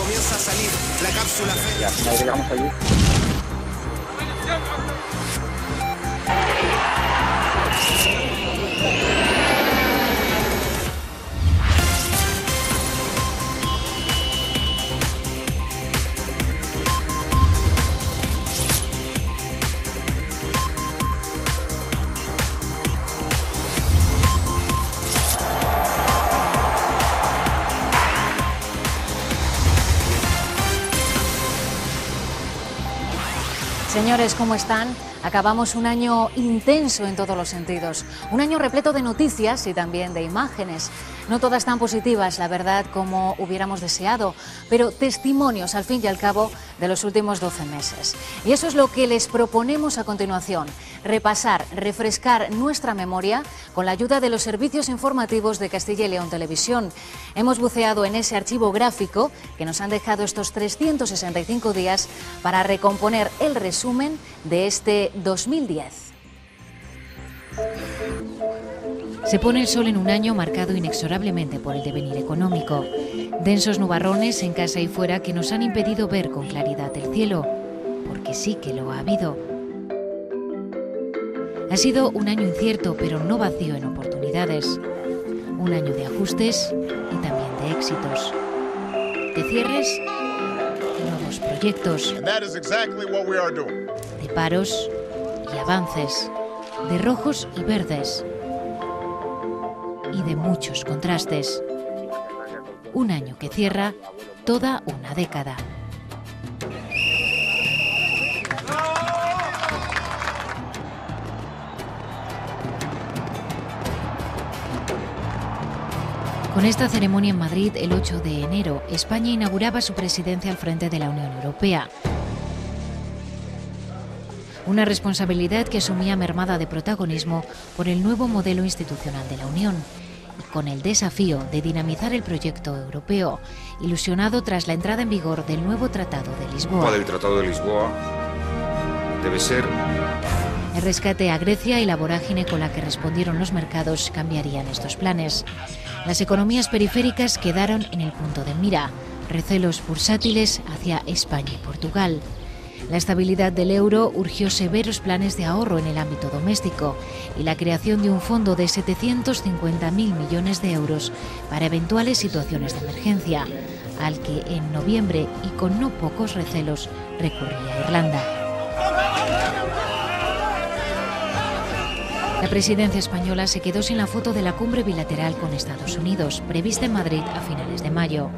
comienza a salir la cápsula Fénix. Ya, una vez llegamos allí. Señores, ¿cómo están? Acabamos un año intenso en todos los sentidos, un año repleto de noticias y también de imágenes. No todas tan positivas, la verdad, como hubiéramos deseado, pero testimonios, al fin y al cabo, de los últimos 12 meses. Y eso es lo que les proponemos a continuación, repasar, refrescar nuestra memoria con la ayuda de los servicios informativos de Castilla y León Televisión. Hemos buceado en ese archivo gráfico que nos han dejado estos 365 días para recomponer el resumen de este 2010. Se pone el sol en un año marcado inexorablemente por el devenir económico. Densos nubarrones en casa y fuera que nos han impedido ver con claridad el cielo, porque sí que lo ha habido. Ha sido un año incierto, pero no vacío en oportunidades. Un año de ajustes y también de éxitos. De cierres y nuevos proyectos. De paros y avances. De rojos y verdes. Y de muchos contrastes. Un año que cierra toda una década. Con esta ceremonia en Madrid, el 8 de enero, España inauguraba su presidencia al frente de la Unión Europea. Una responsabilidad que asumía mermada de protagonismo por el nuevo modelo institucional de la Unión y con el desafío de dinamizar el proyecto europeo, ilusionado tras la entrada en vigor del nuevo Tratado de Lisboa. El Tratado de Lisboa debe ser... El rescate a Grecia y la vorágine con la que respondieron los mercados cambiarían estos planes. Las economías periféricas quedaron en el punto de mira, recelos bursátiles hacia España y Portugal. La estabilidad del euro urgió severos planes de ahorro en el ámbito doméstico y la creación de un fondo de 750.000 millones de euros para eventuales situaciones de emergencia, al que en noviembre y con no pocos recelos recurría Irlanda. La presidencia española se quedó sin la foto de la cumbre bilateral con Estados Unidos, prevista en Madrid a finales de mayo.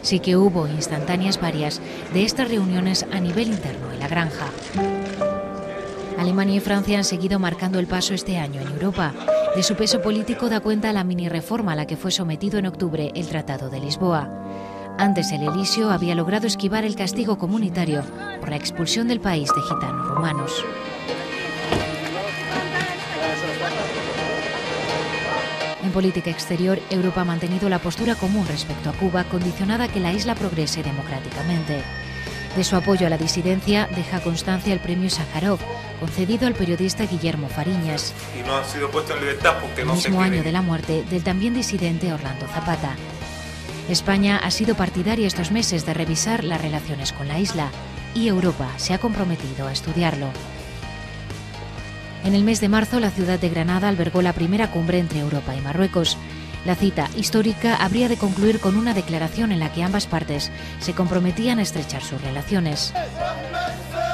Sí que hubo instantáneas varias de estas reuniones a nivel interno en la granja. Alemania y Francia han seguido marcando el paso este año en Europa. De su peso político da cuenta la mini-reforma a la que fue sometido en octubre el Tratado de Lisboa. Antes el Elíseo había logrado esquivar el castigo comunitario por la expulsión del país de gitanos rumanos. En política exterior, Europa ha mantenido la postura común respecto a Cuba, condicionada a que la isla progrese democráticamente. De su apoyo a la disidencia deja constancia el premio Sájarov, concedido al periodista Guillermo Fariñas. Y no ha sido puesto en libertad porque no se quiere. El mismo año de la muerte del también disidente Orlando Zapata. España ha sido partidaria estos meses de revisar las relaciones con la isla y Europa se ha comprometido a estudiarlo. En el mes de marzo, la ciudad de Granada albergó la primera cumbre entre Europa y Marruecos. La cita histórica habría de concluir con una declaración en la que ambas partes se comprometían a estrechar sus relaciones.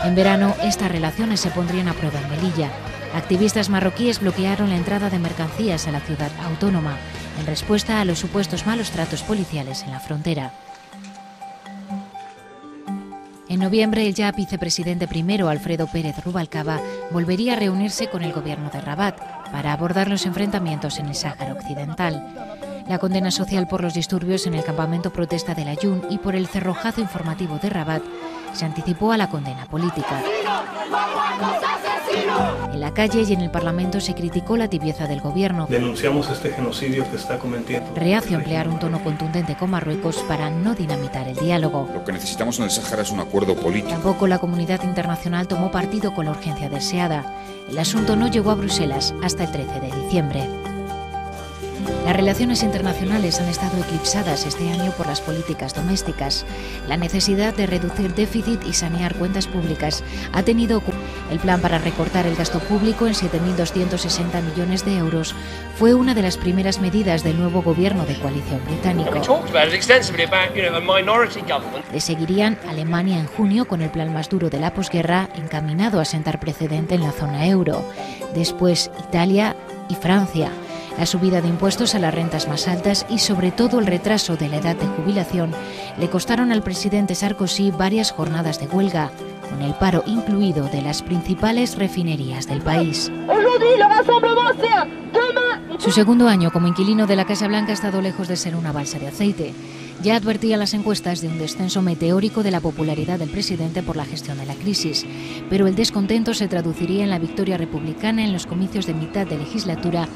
En verano, estas relaciones se pondrían a prueba en Melilla. Activistas marroquíes bloquearon la entrada de mercancías a la ciudad autónoma, en respuesta a los supuestos malos tratos policiales en la frontera. En noviembre, el ya vicepresidente primero, Alfredo Pérez Rubalcaba, volvería a reunirse con el gobierno de Rabat para abordar los enfrentamientos en el Sáhara Occidental. La condena social por los disturbios en el campamento protesta del Ayun y por el cerrojazo informativo de Rabat se anticipó a la condena política. En la calle y en el Parlamento se criticó la tibieza del gobierno. Denunciamos este genocidio que está cometiendo. Reacio a emplear un tono contundente con Marruecos para no dinamitar el diálogo. Lo que necesitamos en el Sáhara es un acuerdo político. Tampoco la comunidad internacional tomó partido con la urgencia deseada. El asunto no llegó a Bruselas hasta el 13 de diciembre. Las relaciones internacionales han estado eclipsadas este año por las políticas domésticas. La necesidad de reducir déficit y sanear cuentas públicas ha tenido el plan para recortar el gasto público en 7.260 millones de euros. Fue una de las primeras medidas del nuevo gobierno de coalición británico. Le seguirían Alemania en junio con el plan más duro de la posguerra, encaminado a sentar precedente en la zona euro. Después Italia y Francia. La subida de impuestos a las rentas más altas y sobre todo el retraso de la edad de jubilación le costaron al presidente Sarkozy varias jornadas de huelga, con el paro incluido de las principales refinerías del país. Su segundo año como inquilino de la Casa Blanca ha estado lejos de ser una balsa de aceite. Ya advertía las encuestas de un descenso meteórico de la popularidad del presidente por la gestión de la crisis, pero el descontento se traduciría en la victoria republicana en los comicios de mitad de legislatura,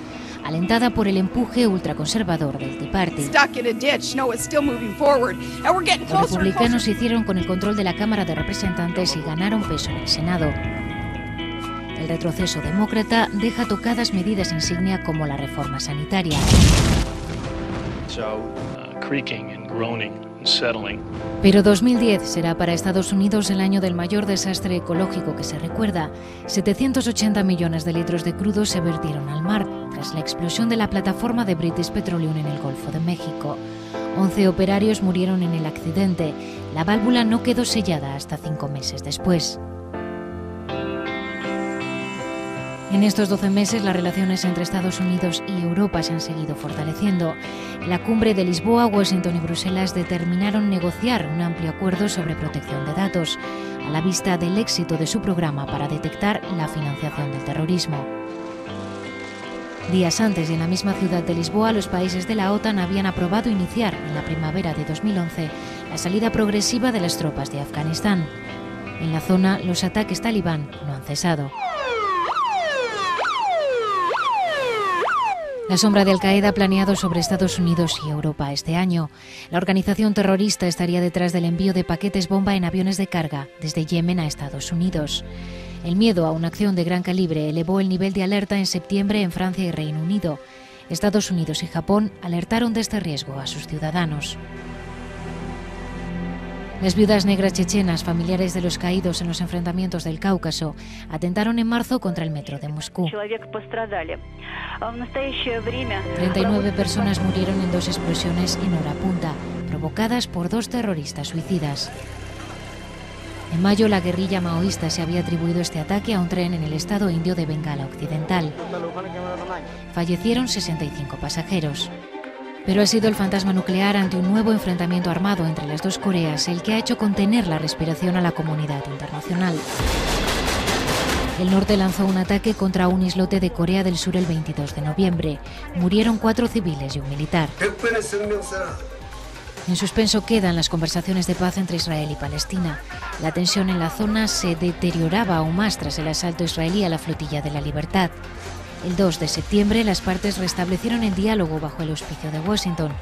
alentada por el empuje ultraconservador del Tea Party. Los republicanos se hicieron con el control de la Cámara de Representantes y ganaron peso en el Senado. El retroceso demócrata deja tocadas medidas insignia como la reforma sanitaria. Pero 2010 será para Estados Unidos el año del mayor desastre ecológico que se recuerda. 780 millones de litros de crudo se vertieron al mar tras la explosión de la plataforma de British Petroleum en el Golfo de México. 11 operarios murieron en el accidente. La válvula no quedó sellada hasta 5 meses después. En estos 12 meses, las relaciones entre Estados Unidos y Europa se han seguido fortaleciendo. La cumbre de Lisboa, Washington y Bruselas determinaron negociar un amplio acuerdo sobre protección de datos, a la vista del éxito de su programa para detectar la financiación del terrorismo. Días antes, y en la misma ciudad de Lisboa, los países de la OTAN habían aprobado iniciar, en la primavera de 2011, la salida progresiva de las tropas de Afganistán. En la zona, los ataques talibán no han cesado. La sombra de Al-Qaeda ha planeado sobre Estados Unidos y Europa este año. La organización terrorista estaría detrás del envío de paquetes bomba en aviones de carga desde Yemen a Estados Unidos. El miedo a una acción de gran calibre elevó el nivel de alerta en septiembre en Francia y Reino Unido. Estados Unidos y Japón alertaron de este riesgo a sus ciudadanos. Las viudas negras chechenas, familiares de los caídos en los enfrentamientos del Cáucaso, atentaron en marzo contra el metro de Moscú. 39 personas murieron en 2 explosiones en hora punta, provocadas por 2 terroristas suicidas. En mayo, la guerrilla maoísta se había atribuido este ataque a un tren en el estado indio de Bengala Occidental. Fallecieron 65 pasajeros. Pero ha sido el fantasma nuclear ante un nuevo enfrentamiento armado entre las 2 Coreas el que ha hecho contener la respiración a la comunidad internacional. El norte lanzó un ataque contra un islote de Corea del Sur el 22 de noviembre. Murieron 4 civiles y un militar. En suspenso quedan las conversaciones de paz entre Israel y Palestina. La tensión en la zona se deterioraba aún más tras el asalto israelí a la Flotilla de la Libertad. El 2 de septiembre, las partes restablecieron el diálogo bajo el auspicio de Washington,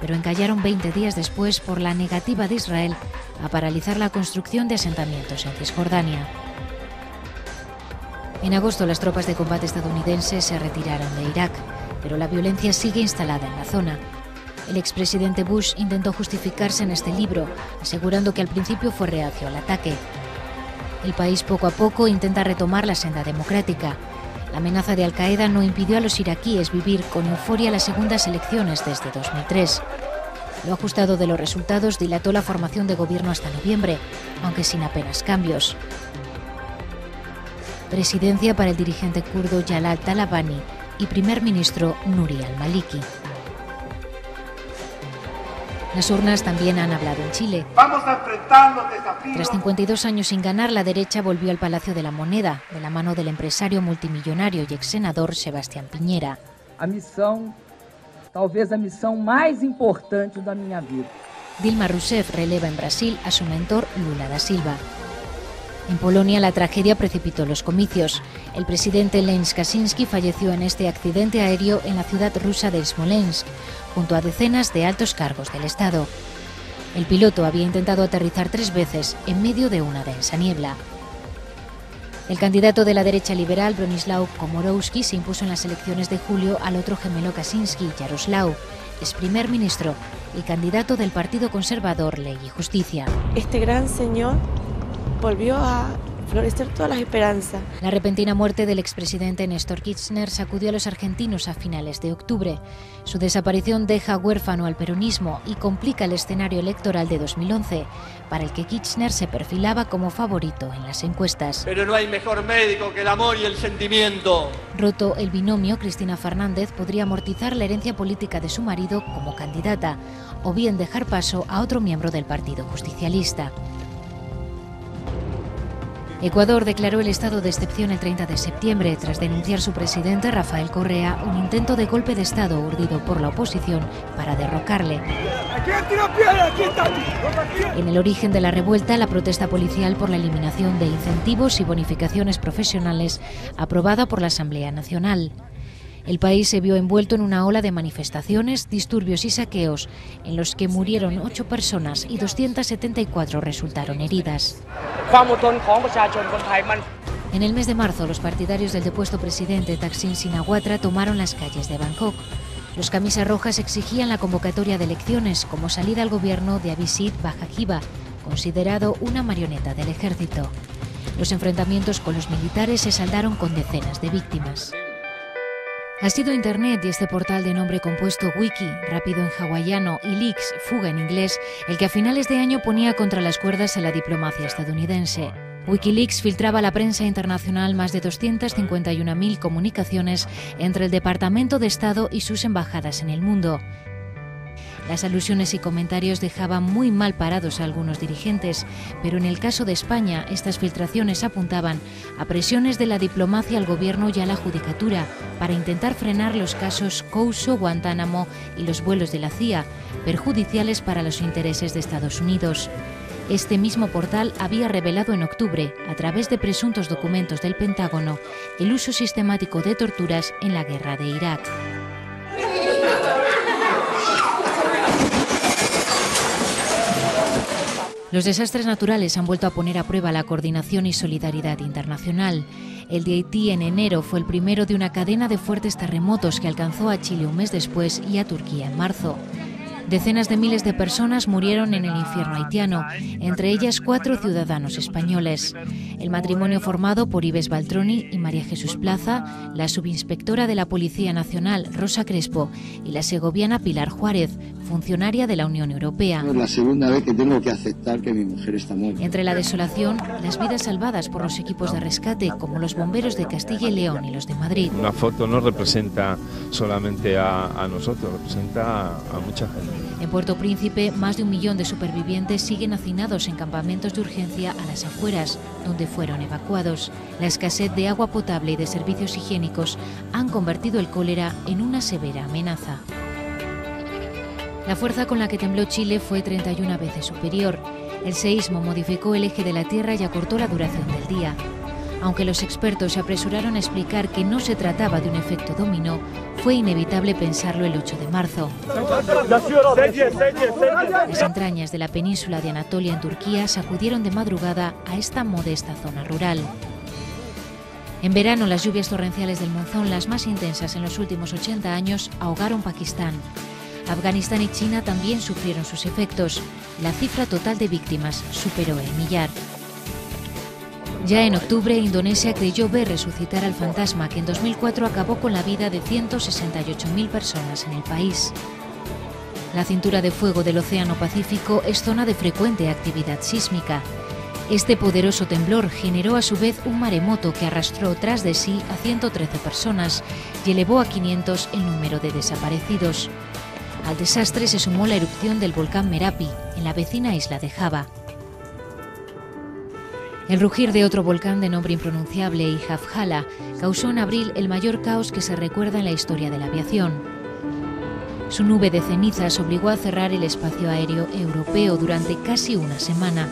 pero encallaron 20 días después por la negativa de Israel a paralizar la construcción de asentamientos en Cisjordania. En agosto, las tropas de combate estadounidenses se retiraron de Irak, pero la violencia sigue instalada en la zona. El expresidente Bush intentó justificarse en este libro, asegurando que al principio fue reacio al ataque. El país poco a poco intenta retomar la senda democrática. La amenaza de Al-Qaeda no impidió a los iraquíes vivir con euforia las segundas elecciones desde 2003. Lo ajustado de los resultados dilató la formación de gobierno hasta noviembre, aunque sin apenas cambios. Presidencia para el dirigente kurdo Jalal Talabani y primer ministro Nuri al-Maliki. Las urnas también han hablado en Chile. Vamos a enfrentar los desafíos. Tras 52 años sin ganar, la derecha volvió al Palacio de la Moneda, de la mano del empresario multimillonario y ex-senador Sebastián Piñera. Talvez a missão mais importante da minha vida. Dilma Rousseff releva en Brasil a su mentor Lula da Silva. En Polonia, la tragedia precipitó los comicios. El presidente Lech Kaczynski falleció en este accidente aéreo en la ciudad rusa de Smolensk, junto a decenas de altos cargos del Estado. El piloto había intentado aterrizar 3 veces en medio de una densa niebla. El candidato de la derecha liberal, Bronisław Komorowski, se impuso en las elecciones de julio al otro gemelo Kaczynski, Jarosław, ex primer ministro y candidato del Partido Conservador Ley y Justicia. Este gran señor volvió a florecer todas las esperanzas. La repentina muerte del expresidente Néstor Kirchner sacudió a los argentinos a finales de octubre. Su desaparición deja huérfano al peronismo y complica el escenario electoral de 2011, para el que Kirchner se perfilaba como favorito en las encuestas. Pero no hay mejor médico que el amor y el sentimiento. Roto el binomio, Cristina Fernández podría amortizar la herencia política de su marido como candidata, o bien dejar paso a otro miembro del Partido Justicialista. Ecuador declaró el estado de excepción el 30 de septiembre tras denunciar su presidente Rafael Correa un intento de golpe de Estado urdido por la oposición para derrocarle. En el origen de la revuelta, la protesta policial por la eliminación de incentivos y bonificaciones profesionales aprobada por la Asamblea Nacional. El país se vio envuelto en una ola de manifestaciones, disturbios y saqueos, en los que murieron 8 personas y 274 resultaron heridas. En el mes de marzo, los partidarios del depuesto presidente Thaksin Shinawatra tomaron las calles de Bangkok. Los camisas rojas exigían la convocatoria de elecciones como salida al gobierno de Abhisit Bajajiva, considerado una marioneta del ejército. Los enfrentamientos con los militares se saldaron con decenas de víctimas. Ha sido Internet y este portal de nombre compuesto Wiki, rápido en hawaiano, y Leaks, fuga en inglés, el que a finales de año ponía contra las cuerdas a la diplomacia estadounidense. Wikileaks filtraba a la prensa internacional más de 251.000 comunicaciones entre el Departamento de Estado y sus embajadas en el mundo. Las alusiones y comentarios dejaban muy mal parados a algunos dirigentes, pero en el caso de España, estas filtraciones apuntaban a presiones de la diplomacia al gobierno y a la judicatura para intentar frenar los casos Couso, Guantánamo y los vuelos de la CIA, perjudiciales para los intereses de Estados Unidos. Este mismo portal había revelado en octubre, a través de presuntos documentos del Pentágono, el uso sistemático de torturas en la guerra de Irak. Los desastres naturales han vuelto a poner a prueba la coordinación y solidaridad internacional. El de Haití en enero fue el primero de una cadena de fuertes terremotos que alcanzó a Chile un mes después y a Turquía en marzo. Decenas de miles de personas murieron en el infierno haitiano, entre ellas 4 ciudadanos españoles. El matrimonio formado por Ives Baltroni y María Jesús Plaza, la subinspectora de la Policía Nacional Rosa Crespo y la segoviana Pilar Juárez, funcionaria de la Unión Europea. Es la segunda vez que tengo que aceptar que mi mujer está muerta. Entre la desolación, las vidas salvadas por los equipos de rescate, como los bomberos de Castilla y León y los de Madrid. Una foto no representa solamente a nosotros, representa a mucha gente. En Puerto Príncipe, más de 1 millón de supervivientes siguen hacinados en campamentos de urgencia a las afueras, donde fueron evacuados. La escasez de agua potable y de servicios higiénicos han convertido el cólera en una severa amenaza. La fuerza con la que tembló Chile fue 31 veces superior. El seísmo modificó el eje de la Tierra y acortó la duración del día. Aunque los expertos se apresuraron a explicar que no se trataba de un efecto dominó, fue inevitable pensarlo el 8 de marzo. Las entrañas de la península de Anatolia en Turquía sacudieron de madrugada a esta modesta zona rural. En verano, las lluvias torrenciales del monzón, las más intensas en los últimos 80 años, ahogaron Pakistán. Afganistán y China también sufrieron sus efectos. La cifra total de víctimas superó el millar. Ya en octubre, Indonesia creyó ver resucitar al fantasma que en 2004 acabó con la vida de 168.000 personas en el país. La cintura de fuego del Océano Pacífico es zona de frecuente actividad sísmica. Este poderoso temblor generó a su vez un maremoto que arrastró tras de sí a 113 personas y elevó a 500 el número de desaparecidos. Al desastre se sumó la erupción del volcán Merapi, en la vecina isla de Java. El rugir de otro volcán de nombre impronunciable, Ihafjala, causó en abril el mayor caos que se recuerda en la historia de la aviación. Su nube de cenizas obligó a cerrar el espacio aéreo europeo durante casi una semana.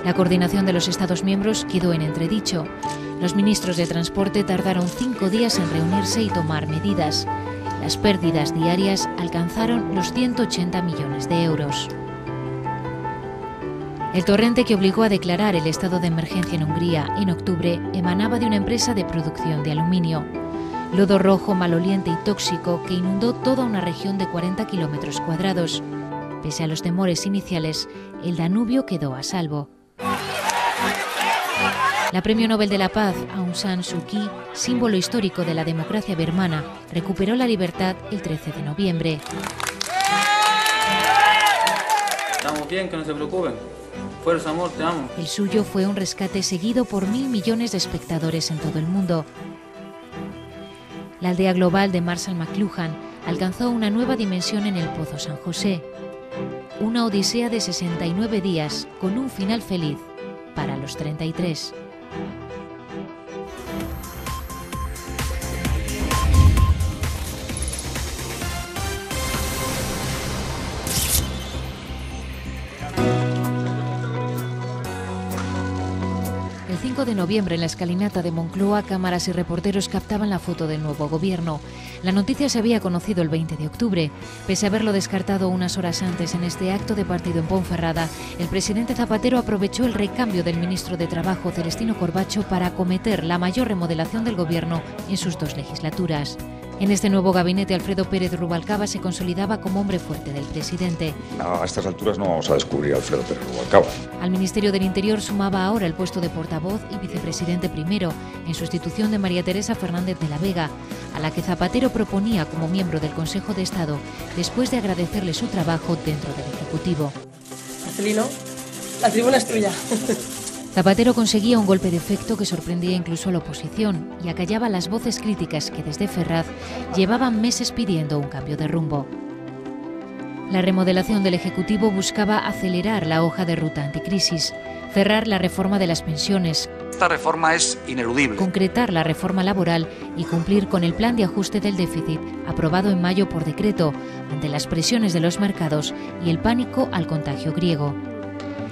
La coordinación de los Estados miembros quedó en entredicho. Los ministros de transporte tardaron 5 días en reunirse y tomar medidas. Las pérdidas diarias alcanzaron los 180 millones de euros. El torrente que obligó a declarar el estado de emergencia en Hungría en octubre emanaba de una empresa de producción de aluminio. Lodo rojo, maloliente y tóxico que inundó toda una región de 40 kilómetros cuadrados. Pese a los temores iniciales, el Danubio quedó a salvo. La Premio Nobel de la Paz, Aung San Suu Kyi, símbolo histórico de la democracia birmana, recuperó la libertad el 13 de noviembre. Estamos bien, que no se preocupen. Fuerza, amor, te amo. El suyo fue un rescate seguido por 1.000 millones de espectadores en todo el mundo. La aldea global de Marshall McLuhan alcanzó una nueva dimensión en el Pozo San José. Una odisea de 69 días con un final feliz para los 33. El 5 de noviembre, en la escalinata de Moncloa, cámaras y reporteros captaban la foto del nuevo gobierno. La noticia se había conocido el 20 de octubre. Pese a haberlo descartado unas horas antes en este acto de partido en Ponferrada, el presidente Zapatero aprovechó el recambio del ministro de Trabajo, Celestino Corbacho, para acometer la mayor remodelación del gobierno en sus 2 legislaturas. En este nuevo gabinete, Alfredo Pérez Rubalcaba se consolidaba como hombre fuerte del presidente. A estas alturas no vamos a descubrir a Alfredo Pérez Rubalcaba. Al Ministerio del Interior sumaba ahora el puesto de portavoz y vicepresidente primero, en sustitución de María Teresa Fernández de la Vega, a la que Zapatero proponía como miembro del Consejo de Estado, después de agradecerle su trabajo dentro del Ejecutivo. Marcelino, la tribuna es tuya. Zapatero conseguía un golpe de efecto que sorprendía incluso a la oposición y acallaba las voces críticas que desde Ferraz llevaban meses pidiendo un cambio de rumbo. La remodelación del Ejecutivo buscaba acelerar la hoja de ruta anticrisis, cerrar la reforma de las pensiones. Esta reforma es ineludible. Concretar la reforma laboral y cumplir con el plan de ajuste del déficit aprobado en mayo por decreto ante las presiones de los mercados y el pánico al contagio griego.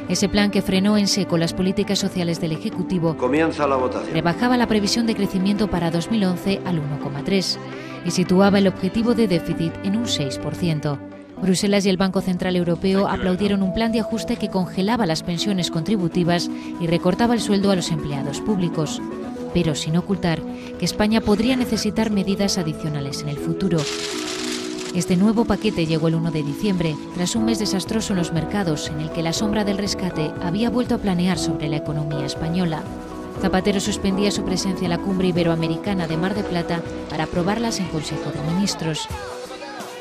Ese plan, que frenó en seco las políticas sociales del Ejecutivo, Comienza la votación. Rebajaba la previsión de crecimiento para 2011 al 1,3 y situaba el objetivo de déficit en un 6%. Bruselas y el Banco Central Europeo aplaudieron un plan de ajuste que congelaba las pensiones contributivas y recortaba el sueldo a los empleados públicos, pero sin ocultar que España podría necesitar medidas adicionales en el futuro. Este nuevo paquete llegó el 1 de diciembre, tras un mes desastroso en los mercados, en el que la sombra del rescate había vuelto a planear sobre la economía española. Zapatero suspendía su presencia en la cumbre iberoamericana de Mar de Plata para aprobarlas en Consejo de Ministros.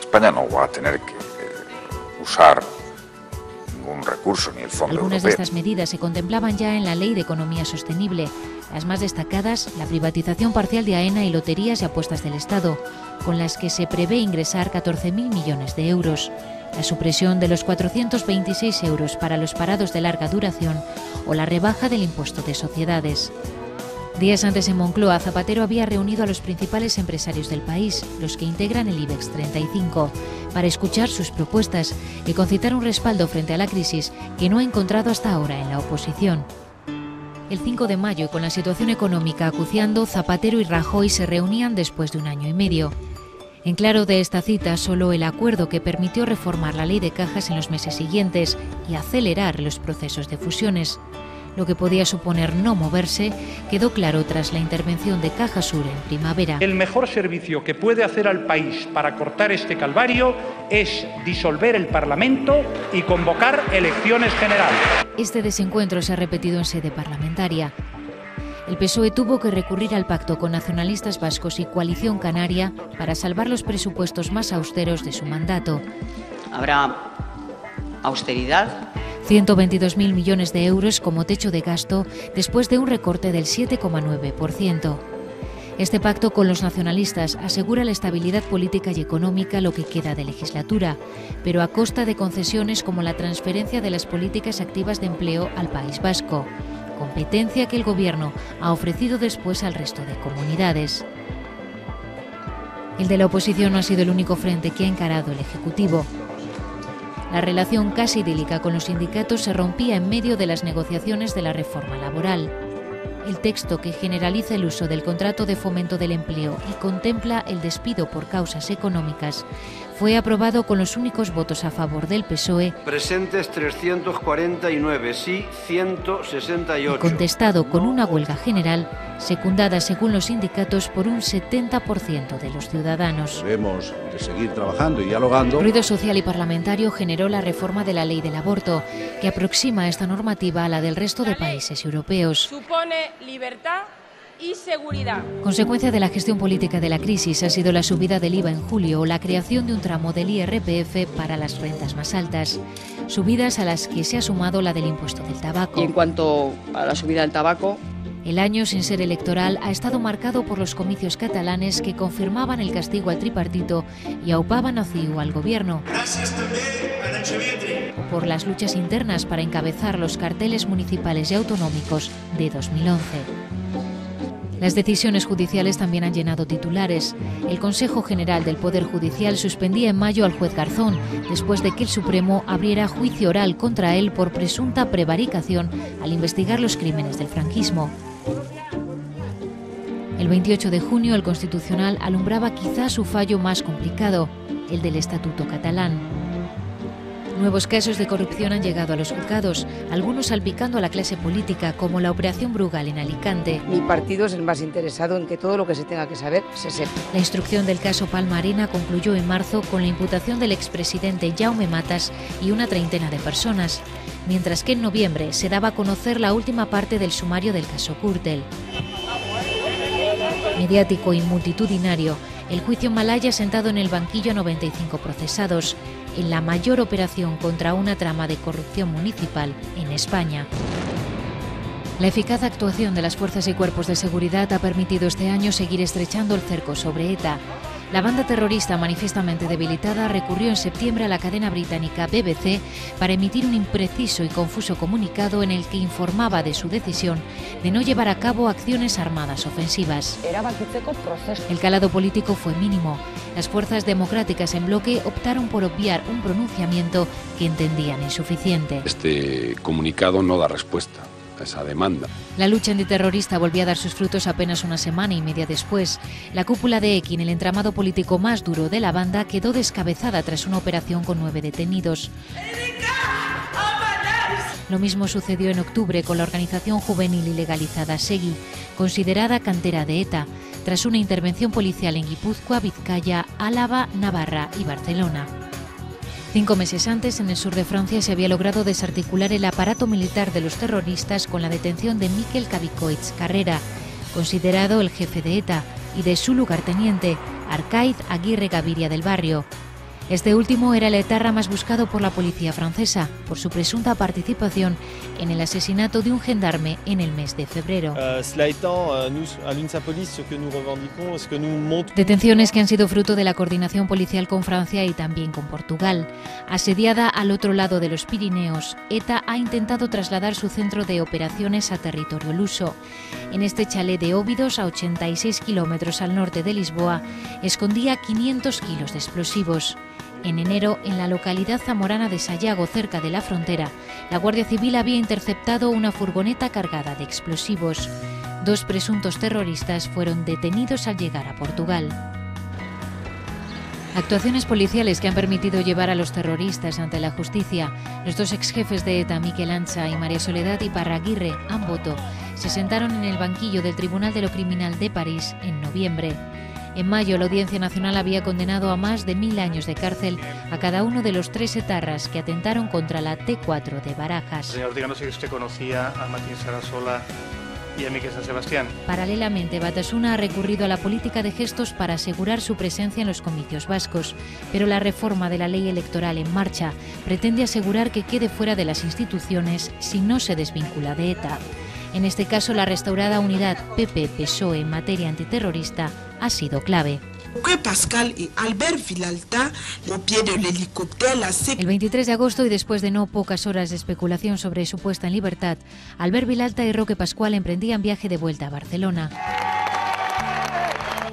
España no va a tener que usar ningún recurso ni el Fondo Europeo. Algunas de estas medidas se contemplaban ya en la Ley de Economía Sostenible. Las más destacadas, la privatización parcial de AENA y Loterías y Apuestas del Estado, con las que se prevé ingresar 14.000 millones de euros, la supresión de los 426 euros para los parados de larga duración o la rebaja del impuesto de sociedades. Días antes, en Moncloa, Zapatero había reunido a los principales empresarios del país, los que integran el IBEX 35, para escuchar sus propuestas y concitar un respaldo frente a la crisis que no ha encontrado hasta ahora en la oposición. El 5 de mayo, con la situación económica acuciando, Zapatero y Rajoy se reunían después de un año y medio. En claro de esta cita, solo el acuerdo que permitió reformar la ley de cajas en los meses siguientes y acelerar los procesos de fusiones. Lo que podía suponer no moverse quedó claro tras la intervención de Caja Sur en primavera. El mejor servicio que puede hacer al país para cortar este calvario es disolver el Parlamento y convocar elecciones generales. Este desencuentro se ha repetido en sede parlamentaria. El PSOE tuvo que recurrir al pacto con nacionalistas vascos y Coalición Canaria para salvar los presupuestos más austeros de su mandato. Habrá austeridad. 122.000 millones de euros como techo de gasto después de un recorte del 7,9%. Este pacto con los nacionalistas asegura la estabilidad política y económica lo que queda de legislatura, pero a costa de concesiones como la transferencia de las políticas activas de empleo al País Vasco, competencia que el Gobierno ha ofrecido después al resto de comunidades. El de la oposición no ha sido el único frente que ha encarado el Ejecutivo. La relación casi idílica con los sindicatos se rompía en medio de las negociaciones de la reforma laboral. El texto, que generaliza el uso del contrato de fomento del empleo y contempla el despido por causas económicas, fue aprobado con los únicos votos a favor del PSOE. Presentes 349, sí 168. Y contestado con una huelga general, secundada según los sindicatos por un 70% de los ciudadanos. Debemos de seguir trabajando y dialogando. Ruido social y parlamentario generó la reforma de la ley del aborto, que aproxima esta normativa a la del resto de países europeos. Supone libertad y seguridad. Consecuencia de la gestión política de la crisis ha sido la subida del IVA en julio o la creación de un tramo del IRPF para las rentas más altas, subidas a las que se ha sumado la del impuesto del tabaco. Y en cuanto a la subida del tabaco, el año sin ser electoral ha estado marcado por los comicios catalanes que confirmaban el castigo al tripartito y aupaban a CiU al gobierno. O por las luchas internas para encabezar los carteles municipales y autonómicos de 2011. Las decisiones judiciales también han llenado titulares. El Consejo General del Poder Judicial suspendía en mayo al juez Garzón, después de que el Supremo abriera juicio oral contra él por presunta prevaricación al investigar los crímenes del franquismo. El 28 de junio, el Constitucional alumbraba quizá su fallo más complicado, el del Estatuto catalán. Nuevos casos de corrupción han llegado a los juzgados, algunos salpicando a la clase política, como la Operación Brugal en Alicante. Mi partido es el más interesado en que todo lo que se tenga que saber se sepa. La instrucción del caso Palma Arena concluyó en marzo con la imputación del expresidente Jaume Matas y una treintena de personas, mientras que en noviembre se daba a conocer la última parte del sumario del caso Gürtel. Mediático y multitudinario, el juicio Malaya ha sentado en el banquillo a 95 procesados, en la mayor operación contra una trama de corrupción municipal en España. La eficaz actuación de las fuerzas y cuerpos de seguridad ha permitido este año seguir estrechando el cerco sobre ETA. La banda terrorista manifiestamente debilitada recurrió en septiembre a la cadena británica BBC para emitir un impreciso y confuso comunicado en el que informaba de su decisión de no llevar a cabo acciones armadas ofensivas. El calado político fue mínimo. Las fuerzas democráticas en bloque optaron por obviar un pronunciamiento que entendían insuficiente. Este comunicado no da respuesta a esa demanda. La lucha antiterrorista volvió a dar sus frutos apenas una semana y media después. La cúpula de Ekin, el entramado político más duro de la banda, quedó descabezada tras una operación con 9 detenidos. Lo mismo sucedió en octubre con la organización juvenil ilegalizada Segui, considerada cantera de ETA, tras una intervención policial en Guipúzcoa, Vizcaya, Álava, Navarra y Barcelona. 5 meses antes, en el sur de Francia, se había logrado desarticular el aparato militar de los terroristas con la detención de Miquel Cabicoits Carrera, considerado el jefe de ETA, y de su lugarteniente, Arcaiz Aguirre Gaviria del Barrio. Este último era el etarra más buscado por la policía francesa, por su presunta participación en el asesinato de un gendarme en el mes de febrero. Detenciones que han sido fruto de la coordinación policial con Francia y también con Portugal. Asediada al otro lado de los Pirineos, ETA ha intentado trasladar su centro de operaciones a territorio luso. En este chalet de Óbidos, a 86 kilómetros al norte de Lisboa, escondía 500 kilos de explosivos. En enero, en la localidad zamorana de Sayago, cerca de la frontera, la Guardia Civil había interceptado una furgoneta cargada de explosivos. 2 presuntos terroristas fueron detenidos al llegar a Portugal. Actuaciones policiales que han permitido llevar a los terroristas ante la justicia. Los 2 exjefes de ETA, Miquel Ancha y María Soledad Iparraguirre, Amboto, se sentaron en el banquillo del Tribunal de lo Criminal de París en noviembre. En mayo, la Audiencia Nacional había condenado a más de 1000 años de cárcel a cada uno de los 3 etarras que atentaron contra la T4 de Barajas. Señor, díganos si usted conocía a Martín Sarasola y a Miquel San Sebastián. Paralelamente, Batasuna ha recurrido a la política de gestos para asegurar su presencia en los comicios vascos, pero la reforma de la ley electoral en marcha pretende asegurar que quede fuera de las instituciones si no se desvincula de ETA. En este caso, la restaurada unidad PP-PSOE en materia antiterrorista ha sido clave. El 23 de agosto, y después de no pocas horas de especulación sobre su puesta en libertad, Albert Vilalta y Roque Pascual emprendían viaje de vuelta a Barcelona.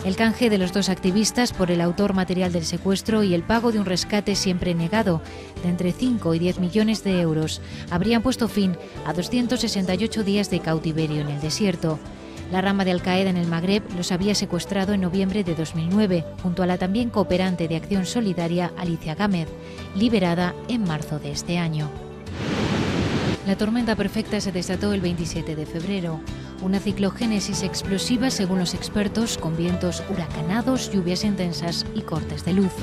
El canje de los 2 activistas por el autor material del secuestro y el pago de un rescate siempre negado, de entre 5 y 10 millones de euros, habrían puesto fin a 268 días de cautiverio en el desierto. La rama de Al-Qaeda en el Magreb los había secuestrado en noviembre de 2009, junto a la también cooperante de Acción Solidaria Alicia Gámez, liberada en marzo de este año. La tormenta perfecta se desató el 27 de febrero, una ciclogénesis explosiva según los expertos, con vientos huracanados, lluvias intensas y cortes de luz.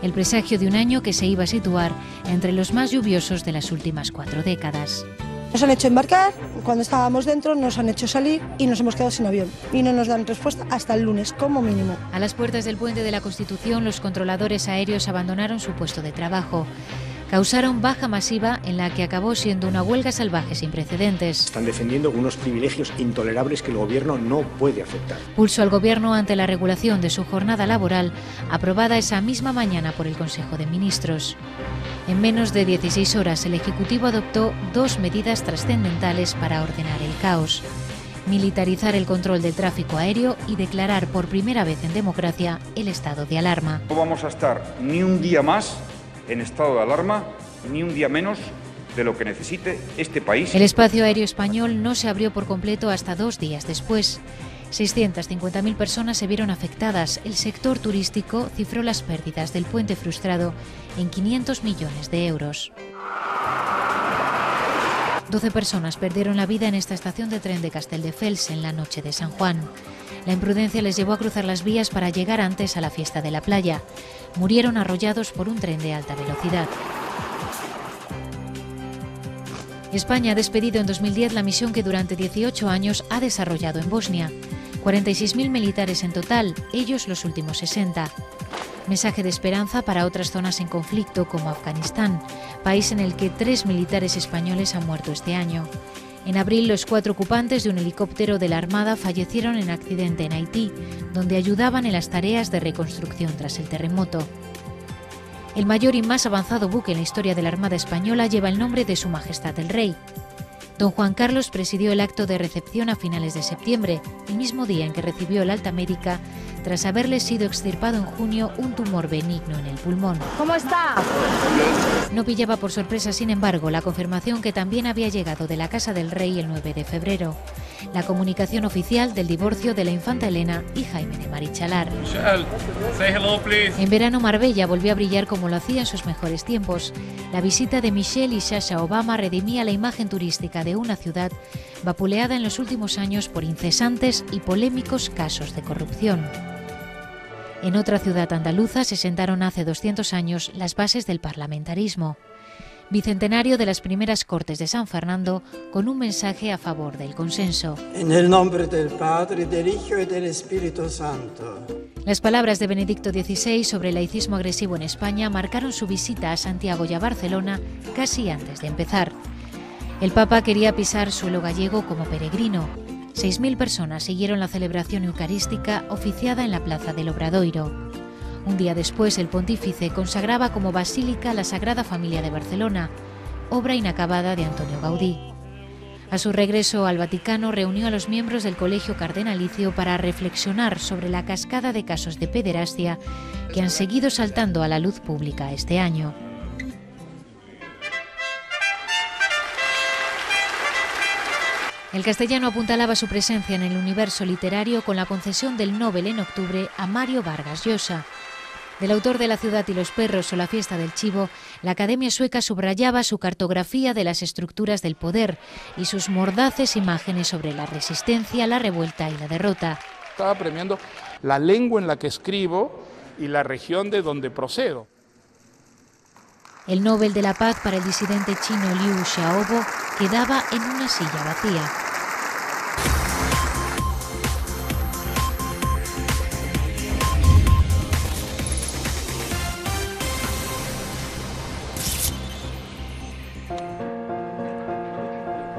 El presagio de un año que se iba a situar entre los más lluviosos de las últimas 4 décadas. Nos han hecho embarcar, cuando estábamos dentro nos han hecho salir y nos hemos quedado sin avión. Y no nos dan respuesta hasta el lunes, como mínimo. A las puertas del Puente de la Constitución, los controladores aéreos abandonaron su puesto de trabajo. Causaron baja masiva en la que acabó siendo una huelga salvaje sin precedentes. Están defendiendo unos privilegios intolerables que el gobierno no puede aceptar. Pulso al gobierno ante la regulación de su jornada laboral, aprobada esa misma mañana por el Consejo de Ministros. En menos de 16 horas, el Ejecutivo adoptó 2 medidas trascendentales para ordenar el caos: militarizar el control del tráfico aéreo y declarar por primera vez en democracia el estado de alarma. No vamos a estar ni un día más en estado de alarma, ni un día menos de lo que necesite este país. El espacio aéreo español no se abrió por completo hasta 2 días después. 650.000 personas se vieron afectadas. El sector turístico cifró las pérdidas del puente frustrado en 500 millones de euros. 12 personas perdieron la vida en esta estación de tren de Castelldefels en la noche de San Juan. La imprudencia les llevó a cruzar las vías para llegar antes a la fiesta de la playa. Murieron arrollados por un tren de alta velocidad. España ha despedido en 2010 la misión que durante 18 años ha desarrollado en Bosnia. 46.000 militares en total, ellos los últimos 60. Mensaje de esperanza para otras zonas en conflicto como Afganistán, país en el que 3 militares españoles han muerto este año. En abril, los 4 ocupantes de un helicóptero de la Armada fallecieron en accidente en Haití, donde ayudaban en las tareas de reconstrucción tras el terremoto. El mayor y más avanzado buque en la historia de la Armada Española lleva el nombre de Su Majestad el Rey. Don Juan Carlos presidió el acto de recepción a finales de septiembre, el mismo día en que recibió el alta médica tras haberle sido extirpado en junio un tumor benigno en el pulmón. ¿Cómo está? No pillaba por sorpresa, sin embargo, la confirmación que también había llegado de la Casa del Rey el 9 de febrero. La comunicación oficial del divorcio de la infanta Elena y Jaime de Marichalar. Michelle, say hello, please. En verano, Marbella volvió a brillar como lo hacía en sus mejores tiempos. La visita de Michelle y Sasha Obama redimía la imagen turística de una ciudad vapuleada en los últimos años por incesantes y polémicos casos de corrupción. En otra ciudad andaluza se sentaron hace 200 años las bases del parlamentarismo. Bicentenario de las primeras Cortes de San Fernando, con un mensaje a favor del consenso. En el nombre del Padre, del Hijo y del Espíritu Santo. Las palabras de Benedicto XVI sobre el laicismo agresivo en España marcaron su visita a Santiago y a Barcelona casi antes de empezar. El Papa quería pisar suelo gallego como peregrino. 6.000 personas siguieron la celebración eucarística oficiada en la Plaza del Obradoiro. Un día después, el pontífice consagraba como basílica la Sagrada Familia de Barcelona, obra inacabada de Antonio Gaudí. A su regreso al Vaticano, reunió a los miembros del Colegio Cardenalicio para reflexionar sobre la cascada de casos de pederastia que han seguido saltando a la luz pública este año. El castellano apuntalaba su presencia en el universo literario con la concesión del Nobel en octubre a Mario Vargas Llosa. Del autor de La ciudad y los perros o La fiesta del chivo, la Academia Sueca subrayaba su cartografía de las estructuras del poder y sus mordaces imágenes sobre la resistencia, la revuelta y la derrota. Estaba premiando la lengua en la que escribo y la región de donde procedo. El Nobel de la Paz para el disidente chino Liu Xiaobo quedaba en una silla vacía.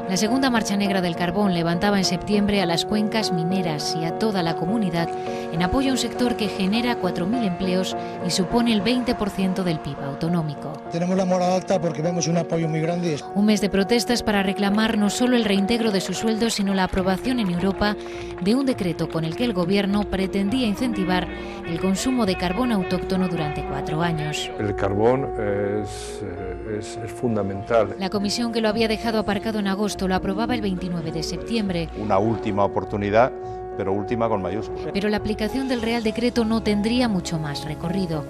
La segunda marcha negra del carbón levantaba en septiembre a las cuencas mineras y a toda la comunidad en apoyo a un sector que genera 4.000 empleos y supone el 20% del PIB autonómico. Tenemos la moral alta porque vemos un apoyo muy grande. Un mes de protestas para reclamar no solo el reintegro de sus sueldos, sino la aprobación en Europa de un decreto con el que el gobierno pretendía incentivar el consumo de carbón autóctono durante 4 años. El carbón es fundamental. La comisión, que lo había dejado aparcado en agosto, presupuesto lo aprobaba el 29 de septiembre. Una última oportunidad, pero última con mayúsculas. Pero la aplicación del Real Decreto no tendría mucho más recorrido.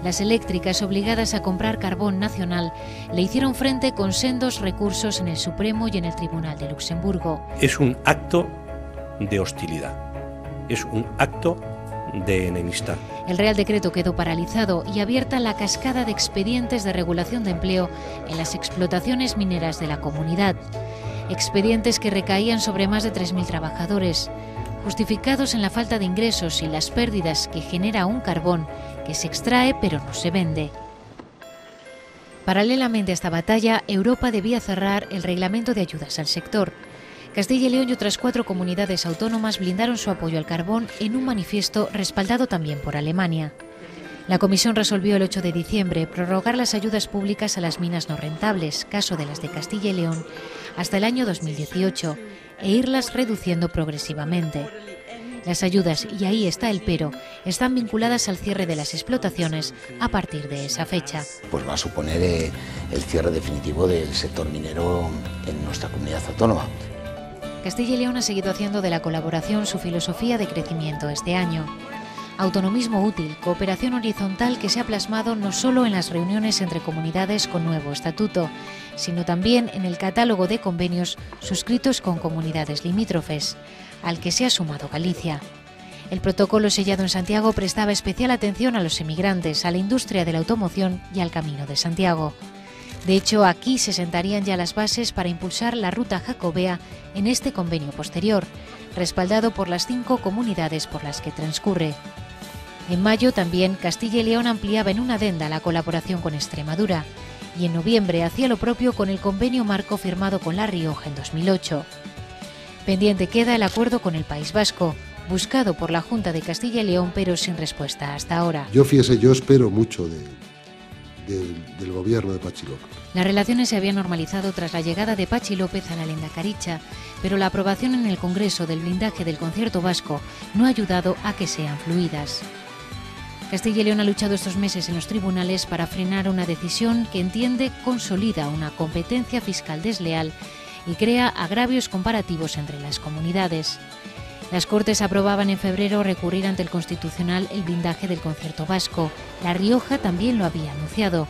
Las eléctricas, obligadas a comprar carbón nacional, le hicieron frente con sendos recursos en el Supremo y en el Tribunal de Luxemburgo. Es un acto de hostilidad, es un acto de enemistad. El Real Decreto quedó paralizado y abierta la cascada de expedientes de regulación de empleo en las explotaciones mineras de la comunidad. Expedientes que recaían sobre más de 3.000 trabajadores, justificados en la falta de ingresos y las pérdidas que genera un carbón que se extrae pero no se vende. Paralelamente a esta batalla, Europa debía cerrar el reglamento de ayudas al sector. Castilla y León y otras 4 comunidades autónomas blindaron su apoyo al carbón en un manifiesto respaldado también por Alemania. La Comisión resolvió el 8 de diciembre prorrogar las ayudas públicas a las minas no rentables, caso de las de Castilla y León, hasta el año 2018 e irlas reduciendo progresivamente. Las ayudas, y ahí está el pero, están vinculadas al cierre de las explotaciones a partir de esa fecha. Pues va a suponer el cierre definitivo del sector minero en nuestra comunidad autónoma. Castilla y León ha seguido haciendo de la colaboración su filosofía de crecimiento este año. Autonomismo útil, cooperación horizontal que se ha plasmado no solo en las reuniones entre comunidades con nuevo estatuto, sino también en el catálogo de convenios suscritos con comunidades limítrofes, al que se ha sumado Galicia. El protocolo sellado en Santiago prestaba especial atención a los emigrantes, a la industria de la automoción y al Camino de Santiago. De hecho, aquí se sentarían ya las bases para impulsar la ruta jacobea en este convenio posterior, respaldado por las 5 comunidades por las que transcurre. En mayo también Castilla y León ampliaba en una adenda la colaboración con Extremadura y en noviembre hacía lo propio con el convenio marco firmado con La Rioja en 2008. Pendiente queda el acuerdo con el País Vasco, buscado por la Junta de Castilla y León pero sin respuesta hasta ahora. Yo espero mucho del gobierno de Patxi López. Las relaciones se habían normalizado tras la llegada de Patxi López a la Lehendakaricha, pero la aprobación en el Congreso del blindaje del concierto vasco no ha ayudado a que sean fluidas. Castilla y León ha luchado estos meses en los tribunales para frenar una decisión que entiende consolida una competencia fiscal desleal y crea agravios comparativos entre las comunidades. Las Cortes aprobaban en febrero recurrir ante el Constitucional el blindaje del concierto vasco. La Rioja también lo había anunciado.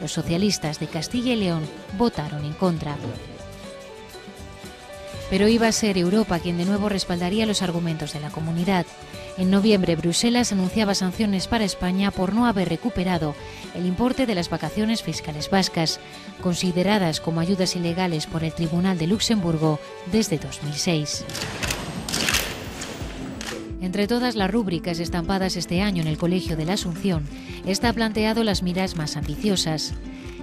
Los socialistas de Castilla y León votaron en contra. Pero iba a ser Europa quien de nuevo respaldaría los argumentos de la comunidad. En noviembre, Bruselas anunciaba sanciones para España por no haber recuperado el importe de las vacaciones fiscales vascas, consideradas como ayudas ilegales por el Tribunal de Luxemburgo desde 2006. Entre todas las rúbricas estampadas este año en el Colegio de la Asunción, está planteado las miras más ambiciosas.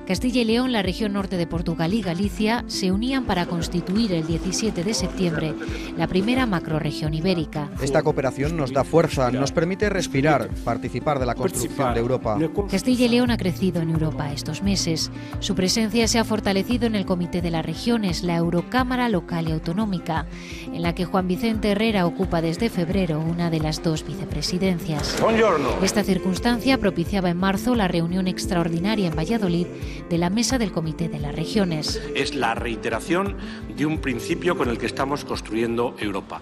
Castilla y León, la región norte de Portugal y Galicia se unían para constituir el 17 de septiembre la primera macrorregión ibérica. Esta cooperación nos da fuerza, nos permite respirar, participar de la construcción de Europa. Castilla y León ha crecido en Europa estos meses. Su presencia se ha fortalecido en el Comité de las Regiones, la Eurocámara Local y Autonómica, en la que Juan Vicente Herrera ocupa desde febrero una de las 2 vicepresidencias. Esta circunstancia propiciaba en marzo la reunión extraordinaria en Valladolid de la Mesa del Comité de las Regiones. Es la reiteración de un principio con el que estamos construyendo Europa.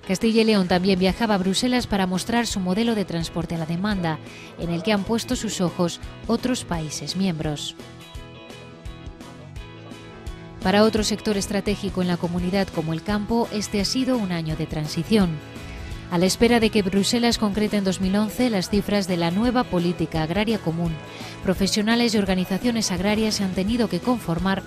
Castilla y León también viajaba a Bruselas para mostrar su modelo de transporte a la demanda, en el que han puesto sus ojos otros países miembros. Para otro sector estratégico en la comunidad como el campo, este ha sido un año de transición. A la espera de que Bruselas concrete en 2011 las cifras de la nueva política agraria común, profesionales y organizaciones agrarias se han tenido que conformar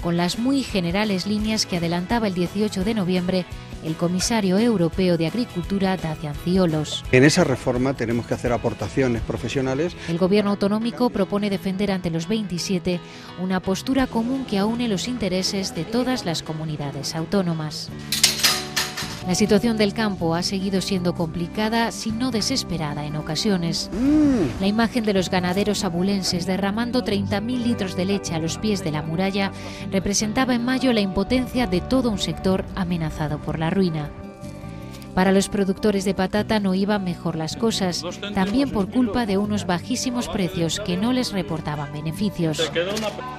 con las muy generales líneas que adelantaba el 18 de noviembre el comisario europeo de Agricultura, Dacian Ciolos. En esa reforma tenemos que hacer aportaciones profesionales. El gobierno autonómico propone defender ante los 27 una postura común que aúne los intereses de todas las comunidades autónomas. La situación del campo ha seguido siendo complicada, si no desesperada en ocasiones. La imagen de los ganaderos abulenses derramando 30.000 litros de leche a los pies de la muralla representaba en mayo la impotencia de todo un sector amenazado por la ruina. Para los productores de patata no iban mejor las cosas, también por culpa de unos bajísimos precios que no les reportaban beneficios.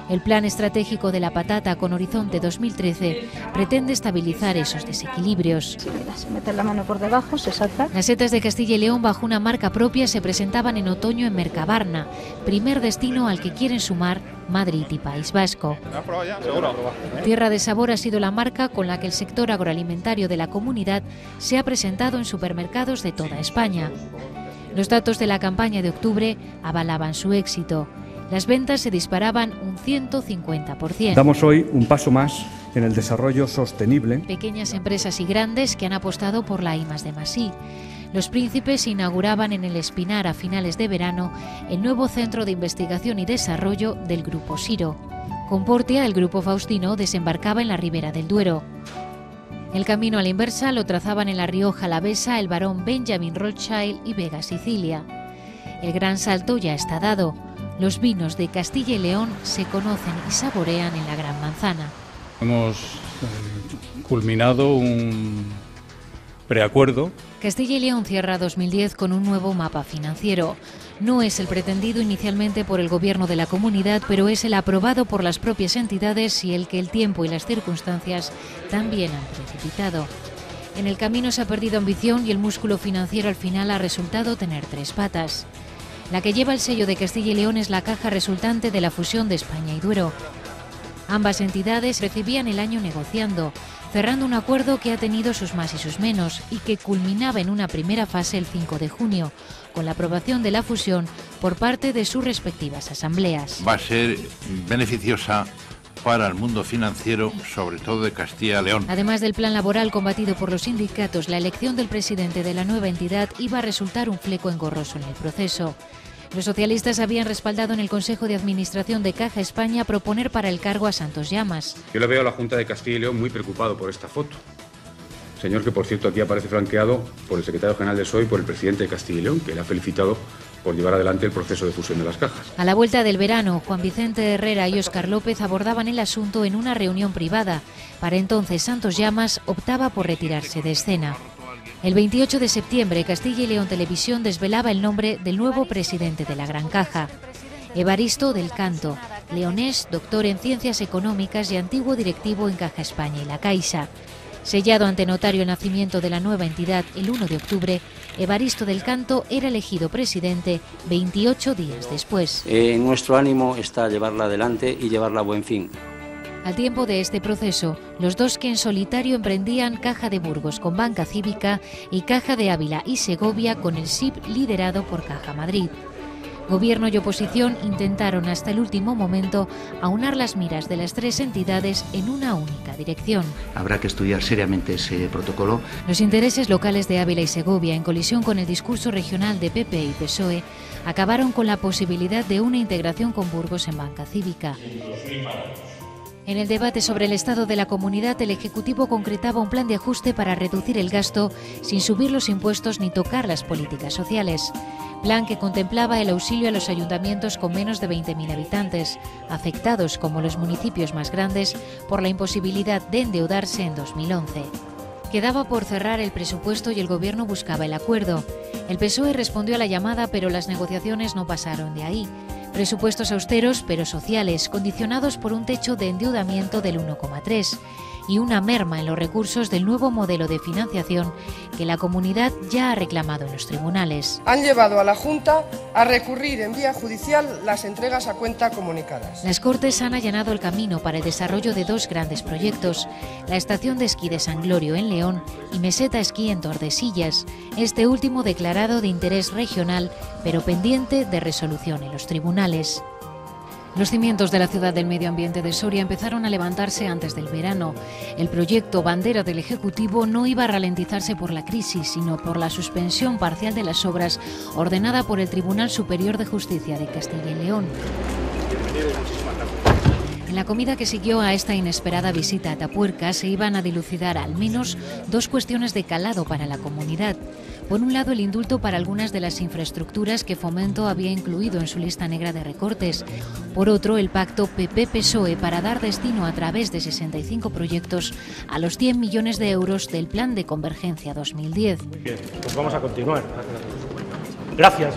El plan estratégico de la patata con horizonte 2013 pretende estabilizar esos desequilibrios. Se mete la mano por debajo, se salta. Las setas de Castilla y León bajo una marca propia se presentaban en otoño en Mercabarna, primer destino al que quieren sumar Madrid y País Vasco. Tierra de Sabor ha sido la marca con la que el sector agroalimentario de la comunidad se ha presentado en supermercados de toda España. Los datos de la campaña de octubre avalaban su éxito. Las ventas se disparaban un 150%. Damos hoy un paso más en el desarrollo sostenible. Pequeñas empresas y grandes que han apostado por la I+D+I. Los Príncipes inauguraban en el Espinar a finales de verano el nuevo Centro de Investigación y Desarrollo del Grupo Siro. Con Portia, el Grupo Faustino desembarcaba en la Ribera del Duero. El camino a la inversa lo trazaban en la Rioja Alavesa el barón Benjamin Rothschild y Vega Sicilia. El gran salto ya está dado. Los vinos de Castilla y León se conocen y saborean en la Gran Manzana. Hemos culminado un preacuerdo. Castilla y León cierra 2010 con un nuevo mapa financiero. No es el pretendido inicialmente por el Gobierno de la Comunidad, pero es el aprobado por las propias entidades y el que el tiempo y las circunstancias también han precipitado. En el camino se ha perdido ambición y el músculo financiero al final ha resultado tener 3 patas. La que lleva el sello de Castilla y León es la caja resultante de la fusión de España y Duero. Ambas entidades recibían el año negociando, cerrando un acuerdo que ha tenido sus más y sus menos y que culminaba en una primera fase el 5 de junio, con la aprobación de la fusión por parte de sus respectivas asambleas. Va a ser beneficiosa para el mundo financiero, sobre todo de Castilla y León. Además del plan laboral combatido por los sindicatos, la elección del presidente de la nueva entidad iba a resultar un fleco engorroso en el proceso. Los socialistas habían respaldado en el Consejo de Administración de Caja España proponer para el cargo a Santos Llamas. Yo le veo a la Junta de Castilla y León muy preocupado por esta foto. Señor que, por cierto, aquí aparece flanqueado por el secretario general de PSOE y por el presidente de Castilla y León, que le ha felicitado por llevar adelante el proceso de fusión de las cajas. A la vuelta del verano, Juan Vicente Herrera y Óscar López abordaban el asunto en una reunión privada. Para entonces, Santos Llamas optaba por retirarse de escena. El 28 de septiembre, Castilla y León Televisión desvelaba el nombre del nuevo presidente de la Gran Caja. Evaristo del Canto, leonés, doctor en Ciencias Económicas y antiguo directivo en Caja España y la Caixa. Sellado ante notario el nacimiento de la nueva entidad el 1 de octubre, Evaristo del Canto era elegido presidente 28 días después. Nuestro ánimo está llevarla adelante y llevarla a buen fin. Al tiempo de este proceso, los dos que en solitario emprendían Caja de Burgos con Banca Cívica y Caja de Ávila y Segovia con el SIP liderado por Caja Madrid. Gobierno y oposición intentaron hasta el último momento aunar las miras de las 3 entidades en una única dirección. Habrá que estudiar seriamente ese protocolo. Los intereses locales de Ávila y Segovia, en colisión con el discurso regional de PP y PSOE, acabaron con la posibilidad de una integración con Burgos en Banca Cívica. En el debate sobre el estado de la comunidad, el Ejecutivo concretaba un plan de ajuste para reducir el gasto sin subir los impuestos ni tocar las políticas sociales. Plan que contemplaba el auxilio a los ayuntamientos con menos de 20.000 habitantes, afectados como los municipios más grandes por la imposibilidad de endeudarse en 2011. Quedaba por cerrar el presupuesto y el Gobierno buscaba el acuerdo. El PSOE respondió a la llamada, pero las negociaciones no pasaron de ahí. Presupuestos austeros pero sociales, condicionados por un techo de endeudamiento del 1,3 y una merma en los recursos del nuevo modelo de financiación que la comunidad ya ha reclamado en los tribunales. Han llevado a la Junta a recurrir en vía judicial las entregas a cuenta comunicadas. Las Cortes han allanado el camino para el desarrollo de 2 grandes proyectos, la estación de esquí de San Glorio en León y Meseta Esquí en Tordesillas, este último declarado de interés regional pero pendiente de resolución en los tribunales. Los cimientos de la ciudad del medio ambiente de Soria empezaron a levantarse antes del verano. El proyecto bandera del Ejecutivo no iba a ralentizarse por la crisis, sino por la suspensión parcial de las obras ordenada por el Tribunal Superior de Justicia de Castilla y León. En la comida que siguió a esta inesperada visita a Atapuerca se iban a dilucidar al menos 2 cuestiones de calado para la comunidad. Por un lado, el indulto para algunas de las infraestructuras que Fomento había incluido en su lista negra de recortes. Por otro, el pacto PP-PSOE para dar destino a través de 65 proyectos a los 100 millones de euros del Plan de Convergencia 2010. Bien, pues vamos a continuar. Gracias,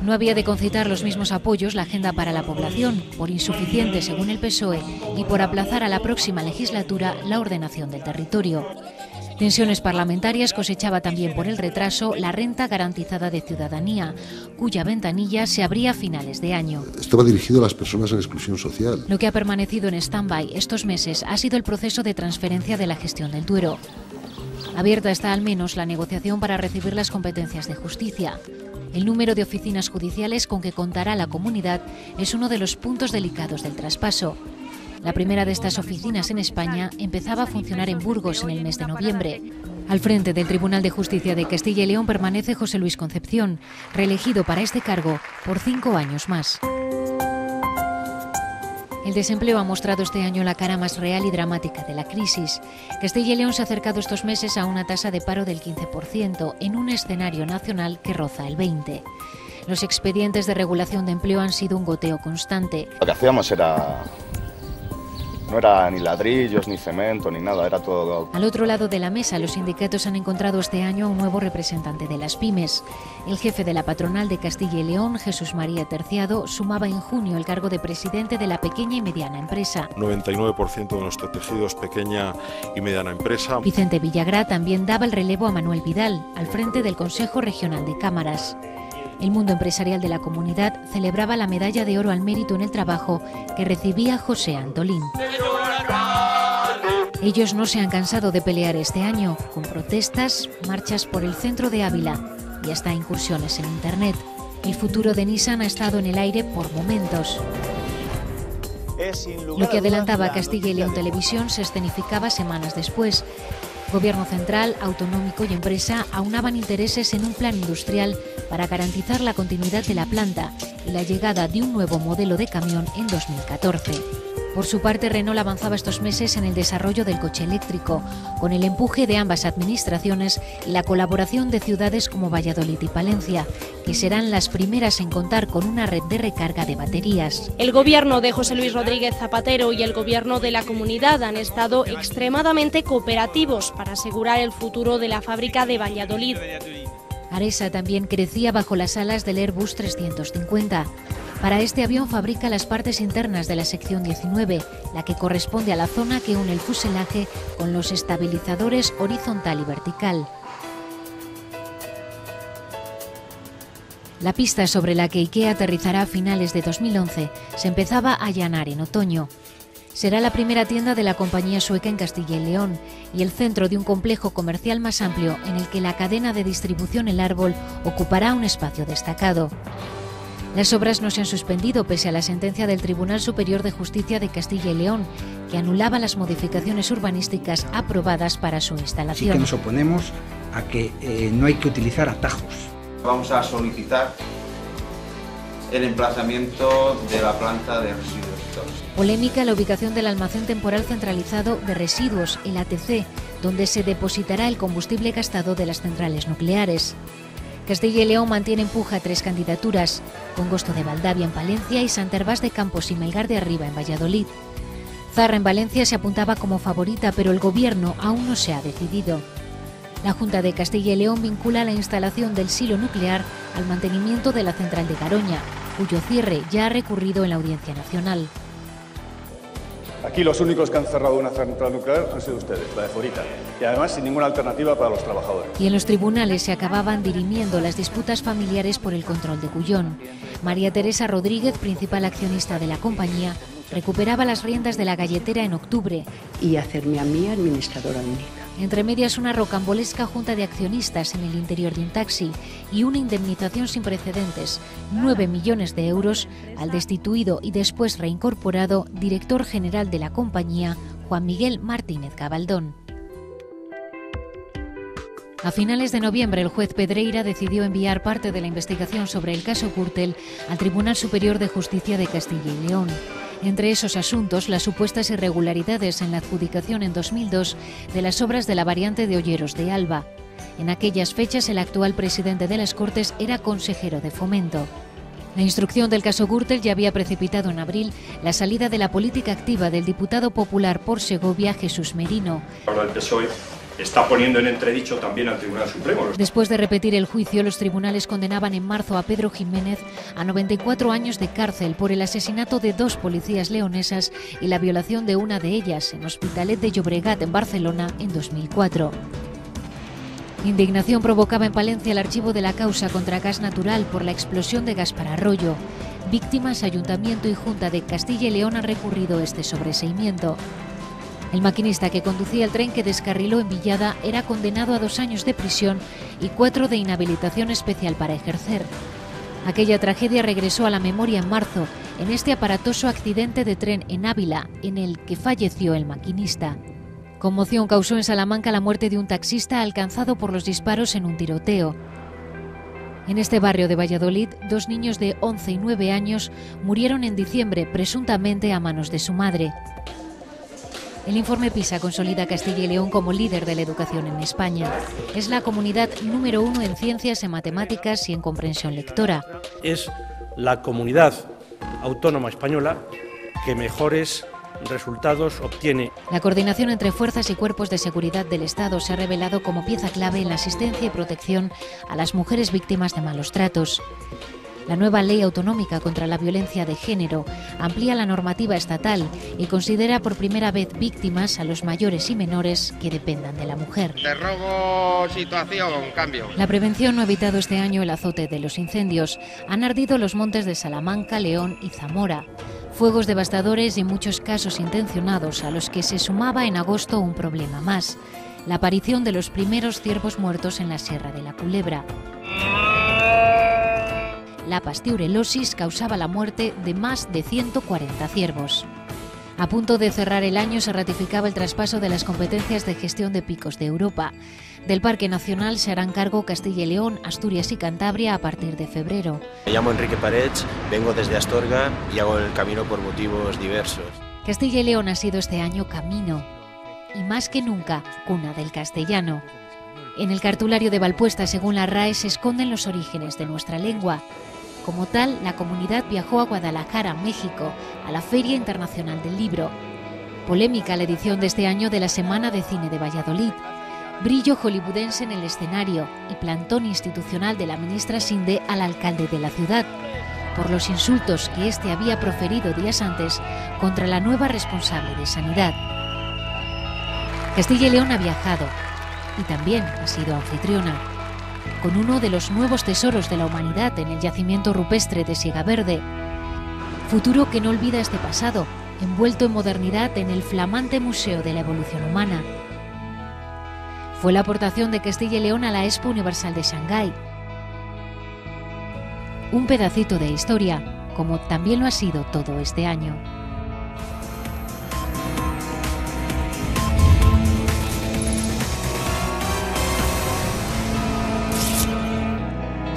No había de concitar los mismos apoyos la agenda para la población, por insuficiente según el PSOE y por aplazar a la próxima legislatura la ordenación del territorio. Tensiones parlamentarias cosechaba también por el retraso la renta garantizada de ciudadanía, cuya ventanilla se abría a finales de año. Esto va dirigido a las personas en exclusión social. Lo que ha permanecido en stand-by estos meses ha sido el proceso de transferencia de la gestión del Duero. Abierta está al menos la negociación para recibir las competencias de justicia. El número de oficinas judiciales con que contará la comunidad es uno de los puntos delicados del traspaso. La primera de estas oficinas en España empezaba a funcionar en Burgos en el mes de noviembre. Al frente del Tribunal de Justicia de Castilla y León permanece José Luis Concepción, reelegido para este cargo por 5 años más. El desempleo ha mostrado este año la cara más real y dramática de la crisis. Castilla y León se ha acercado estos meses a una tasa de paro del 15%, en un escenario nacional que roza el 20%. Los expedientes de regulación de empleo han sido un goteo constante. Lo que hacíamos no era ni ladrillos, ni cemento, ni nada, era todo... Al otro lado de la mesa, los sindicatos han encontrado este año a un nuevo representante de las pymes. El jefe de la patronal de Castilla y León, Jesús María Terciado, sumaba en junio el cargo de presidente de la pequeña y mediana empresa. 99% de nuestro tejido es pequeña y mediana empresa. Vicente Villagrá también daba el relevo a Manuel Vidal, al frente del Consejo Regional de Cámaras. El mundo empresarial de la comunidad celebraba la medalla de oro al mérito en el trabajo que recibía José Antolín. Ellos no se han cansado de pelear este año, con protestas, marchas por el centro de Ávila y hasta incursiones en Internet. El futuro de Nissan ha estado en el aire por momentos. Lo que adelantaba Castilla y León Televisión se escenificaba semanas después. Gobierno central, autonómico y empresa aunaban intereses en un plan industrial para garantizar la continuidad de la planta y la llegada de un nuevo modelo de camión en 2014. Por su parte, Renault avanzaba estos meses en el desarrollo del coche eléctrico, con el empuje de ambas administraciones y la colaboración de ciudades como Valladolid y Palencia, que serán las primeras en contar con una red de recarga de baterías. El gobierno de José Luis Rodríguez Zapatero y el gobierno de la comunidad han estado extremadamente cooperativos para asegurar el futuro de la fábrica de Valladolid. Aresa también crecía bajo las alas del Airbus 350. Para este avión fabrica las partes internas de la sección 19, la que corresponde a la zona que une el fuselaje con los estabilizadores horizontal y vertical. La pista sobre la que IKEA aterrizará a finales de 2011 se empezaba a allanar en otoño. Será la primera tienda de la compañía sueca en Castilla y León y el centro de un complejo comercial más amplio en el que la cadena de distribución El Árbol ocupará un espacio destacado. Las obras no se han suspendido pese a la sentencia del Tribunal Superior de Justicia de Castilla y León, que anulaba las modificaciones urbanísticas aprobadas para su instalación. Sí que nos oponemos a que no hay que utilizar atajos. Vamos a solicitar el emplazamiento de la planta de residuos tóxicos. Polémica la ubicación del almacén temporal centralizado de residuos, el ATC, donde se depositará el combustible gastado de las centrales nucleares. Castilla y León mantiene en puja 3 candidaturas, Congosto de Valdavia en Palencia y Sant Hervás de Campos y Melgar de Arriba en Valladolid. Zarra en Valencia se apuntaba como favorita, pero el gobierno aún no se ha decidido. La Junta de Castilla y León vincula la instalación del silo nuclear al mantenimiento de la central de Garoña, cuyo cierre ya ha recurrido en la Audiencia Nacional. Aquí los únicos que han cerrado una central nuclear han sido ustedes, la de Zorita, y además sin ninguna alternativa para los trabajadores. Y en los tribunales se acababan dirimiendo las disputas familiares por el control de Cullón. María Teresa Rodríguez, principal accionista de la compañía, recuperaba las riendas de la galletera en octubre. Y hacerme a mí administradora única. Entre medias, una rocambolesca junta de accionistas en el interior de un taxi y una indemnización sin precedentes, 9 millones de euros, al destituido y después reincorporado director general de la compañía, Juan Miguel Martínez Gabaldón. A finales de noviembre, el juez Pedreira decidió enviar parte de la investigación sobre el caso Gürtel al Tribunal Superior de Justicia de Castilla y León. Entre esos asuntos, las supuestas irregularidades en la adjudicación en 2002 de las obras de la variante de Olleros de Alba. En aquellas fechas, el actual presidente de las Cortes era consejero de Fomento. La instrucción del caso Gürtel ya había precipitado en abril la salida de la política activa del diputado popular por Segovia, Jesús Merino. Ahora el PSOE está poniendo en entredicho también al Tribunal Supremo. Después de repetir el juicio, los tribunales condenaban en marzo a Pedro Jiménez a 94 años de cárcel por el asesinato de 2 policías leonesas y la violación de una de ellas en Hospitalet de Llobregat, en Barcelona, en 2004. Indignación provocaba en Palencia el archivo de la causa contra Gas Natural por la explosión de gas para Arroyo. Víctimas, Ayuntamiento y Junta de Castilla y León han recurrido este sobreseimiento. El maquinista que conducía el tren que descarriló en Villada era condenado a 2 años de prisión y 4 de inhabilitación especial para ejercer. Aquella tragedia regresó a la memoria en marzo, en este aparatoso accidente de tren en Ávila, en el que falleció el maquinista. Conmoción causó en Salamanca la muerte de un taxista alcanzado por los disparos en un tiroteo. En este barrio de Valladolid, 2 niños de 11 y 9 años murieron en diciembre, presuntamente a manos de su madre. El informe PISA consolida a Castilla y León como líder de la educación en España. Es la comunidad número 1 en ciencias, en matemáticas y en comprensión lectora. Es la comunidad autónoma española que mejores resultados obtiene. La coordinación entre fuerzas y cuerpos de seguridad del Estado se ha revelado como pieza clave en la asistencia y protección a las mujeres víctimas de malos tratos. La nueva ley autonómica contra la violencia de género amplía la normativa estatal y considera por primera vez víctimas a los mayores y menores que dependan de la mujer. De robo, situación, cambio. La prevención no ha evitado este año el azote de los incendios. Han ardido los montes de Salamanca, León y Zamora. Fuegos devastadores y en muchos casos intencionados, a los que se sumaba en agosto un problema más: la aparición de los primeros ciervos muertos en la Sierra de la Culebra. La pastiurelosis causaba la muerte de más de 140 ciervos. A punto de cerrar el año se ratificaba el traspaso de las competencias de gestión de picos de Europa. Del Parque Nacional se harán cargo Castilla y León, Asturias y Cantabria a partir de febrero. Me llamo Enrique Parets, vengo desde Astorga y hago el camino por motivos diversos. Castilla y León ha sido este año camino y más que nunca cuna del castellano. En el cartulario de Valpuesta, según la RAE, se esconden los orígenes de nuestra lengua. Como tal, la comunidad viajó a Guadalajara, México, a la Feria Internacional del Libro. Polémica la edición de este año de la Semana de Cine de Valladolid. Brillo hollywoodense en el escenario y plantón institucional de la ministra Sinde al alcalde de la ciudad, por los insultos que éste había proferido días antes contra la nueva responsable de Sanidad. Castilla y León ha viajado y también ha sido anfitriona, con uno de los nuevos tesoros de la humanidad en el yacimiento rupestre de Siegaverde. Futuro que no olvida este pasado, envuelto en modernidad en el flamante Museo de la Evolución Humana. Fue la aportación de Castilla y León a la Expo Universal de Shanghái. Un pedacito de historia, como también lo ha sido todo este año.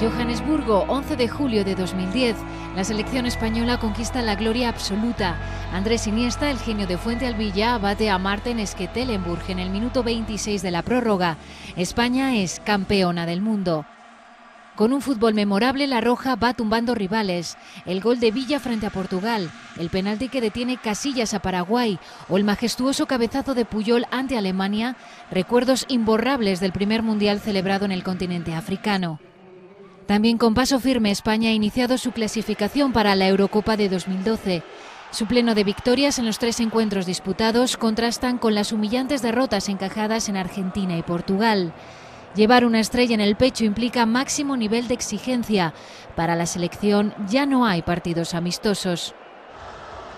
Johannesburgo, 11 de julio de 2010. La selección española conquista la gloria absoluta. Andrés Iniesta, el genio de Fuente Alvilla, bate a Marten Stekelenburg en el minuto 26 de la prórroga. España es campeona del mundo. Con un fútbol memorable, la Roja va tumbando rivales. El gol de Villa frente a Portugal, el penalti que detiene Casillas a Paraguay o el majestuoso cabezazo de Puyol ante Alemania, recuerdos imborrables del primer mundial celebrado en el continente africano. También con paso firme, España ha iniciado su clasificación para la Eurocopa de 2012. Su pleno de victorias en los 3 encuentros disputados contrastan con las humillantes derrotas encajadas en Argentina y Portugal. Llevar una estrella en el pecho implica máximo nivel de exigencia. Para la selección ya no hay partidos amistosos.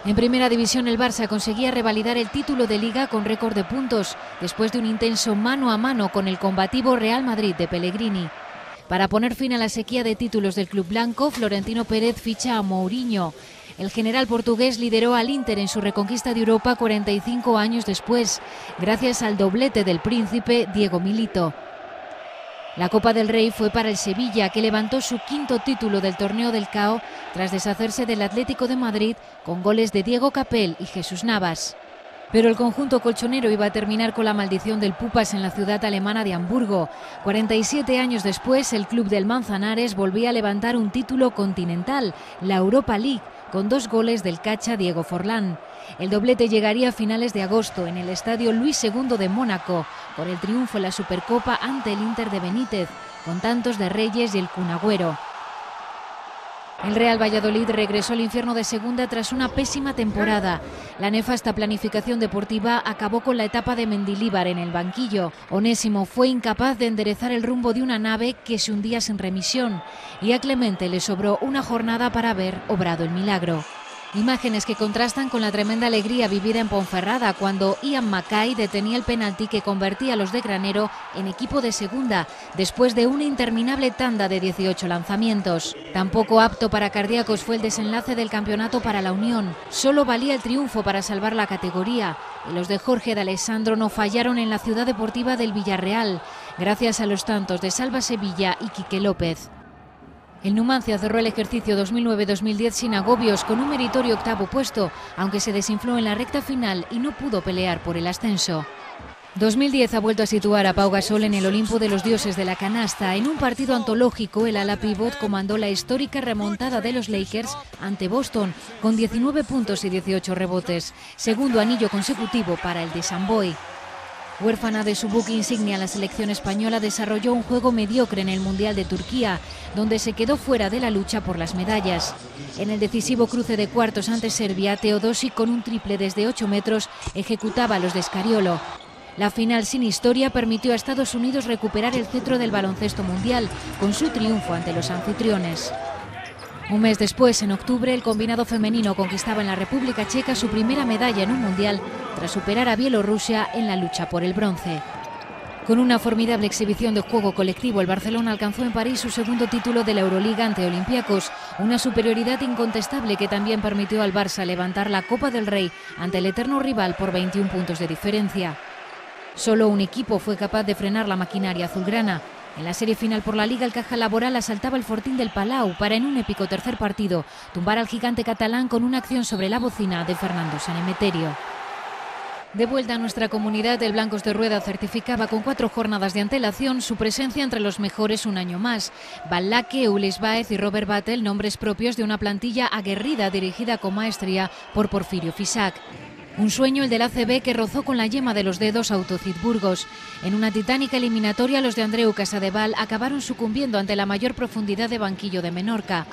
En Primera División, el Barça conseguía revalidar el título de Liga con récord de puntos, después de un intenso mano a mano con el combativo Real Madrid de Pellegrini. Para poner fin a la sequía de títulos del club blanco, Florentino Pérez ficha a Mourinho. El general portugués lideró al Inter en su reconquista de Europa 45 años después, gracias al doblete del príncipe Diego Milito. La Copa del Rey fue para el Sevilla, que levantó su 5º título del torneo del CAO tras deshacerse del Atlético de Madrid con goles de Diego Capel y Jesús Navas. Pero el conjunto colchonero iba a terminar con la maldición del Pupas en la ciudad alemana de Hamburgo. 47 años después, el club del Manzanares volvía a levantar un título continental, la Europa League, con 2 goles del cacha Diego Forlán. El doblete llegaría a finales de agosto en el estadio Luis II de Mónaco, con el triunfo en la Supercopa ante el Inter de Benítez, con tantos de Reyes y el Kun Agüero. El Real Valladolid regresó al infierno de segunda tras una pésima temporada. La nefasta planificación deportiva acabó con la etapa de Mendilíbar en el banquillo. Onésimo fue incapaz de enderezar el rumbo de una nave que se hundía sin remisión, y a Clemente le sobró una jornada para ver obrado el milagro. Imágenes que contrastan con la tremenda alegría vivida en Ponferrada cuando Ian Mackay detenía el penalti que convertía a los de Granero en equipo de segunda después de una interminable tanda de 18 lanzamientos. Tampoco apto para cardíacos fue el desenlace del campeonato para la Unión. Solo valía el triunfo para salvar la categoría y los de Jorge de Alessandro no fallaron en la ciudad deportiva del Villarreal, gracias a los tantos de Salva Sevilla y Quique López. El Numancia cerró el ejercicio 2009-2010 sin agobios, con un meritorio 8º puesto, aunque se desinfló en la recta final y no pudo pelear por el ascenso. 2010 ha vuelto a situar a Pau Gasol en el Olimpo de los dioses de la canasta. En un partido antológico, el ala pívot comandó la histórica remontada de los Lakers ante Boston, con 19 puntos y 18 rebotes. Segundo anillo consecutivo para el de Samboy. Huérfana de su buque insignia, la selección española desarrolló un juego mediocre en el Mundial de Turquía, donde se quedó fuera de la lucha por las medallas. En el decisivo cruce de cuartos ante Serbia, Teodosi, con un triple desde 8 metros, ejecutaba a los de Scariolo. La final sin historia permitió a Estados Unidos recuperar el cetro del baloncesto mundial, con su triunfo ante los anfitriones. Un mes después, en octubre, el combinado femenino conquistaba en la República Checa su primera medalla en un mundial, tras superar a Bielorrusia en la lucha por el bronce. Con una formidable exhibición de juego colectivo, el Barcelona alcanzó en París su segundo título de la Euroliga ante Olympiacos, una superioridad incontestable que también permitió al Barça levantar la Copa del Rey ante el eterno rival por 21 puntos de diferencia. Solo un equipo fue capaz de frenar la maquinaria azulgrana. En la serie final por la Liga, el Caja Laboral asaltaba el Fortín del Palau para, en un épico tercer partido, tumbar al gigante catalán con una acción sobre la bocina de Fernando San Emeterio. De vuelta a nuestra comunidad, el Blancos de Rueda certificaba con 4 jornadas de antelación su presencia entre los mejores un año más. Ballaque, Ulis Baez y Robert Battle, nombres propios de una plantilla aguerrida dirigida con maestría por Porfirio Fisac. Un sueño el del ACB que rozó con la yema de los dedos a Autocid Burgos. En una titánica eliminatoria, los de Andreu Casadevall acabaron sucumbiendo ante la mayor profundidad de banquillo de Menorca.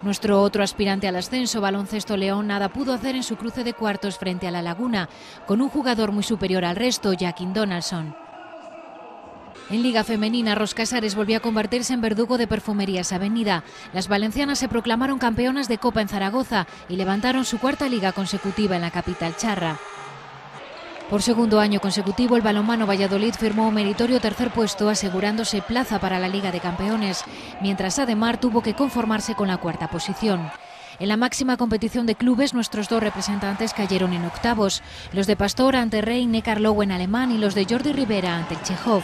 Nuestro otro aspirante al ascenso, Baloncesto León, nada pudo hacer en su cruce de cuartos frente a La Laguna, con un jugador muy superior al resto, Jackin Donaldson. En Liga Femenina, Ros Casares volvió a convertirse en verdugo de Perfumerías Avenida. Las valencianas se proclamaron campeonas de Copa en Zaragoza y levantaron su 4ª liga consecutiva en la capital charra. Por segundo año consecutivo, el balonmano Valladolid firmó un meritorio tercer puesto, asegurándose plaza para la Liga de Campeones, mientras Ademar tuvo que conformarse con la 4ª posición. En la máxima competición de clubes, nuestros 2 representantes cayeron en octavos, los de Pastor ante Rey Neckar en alemán y los de Jordi Rivera ante el Chejov.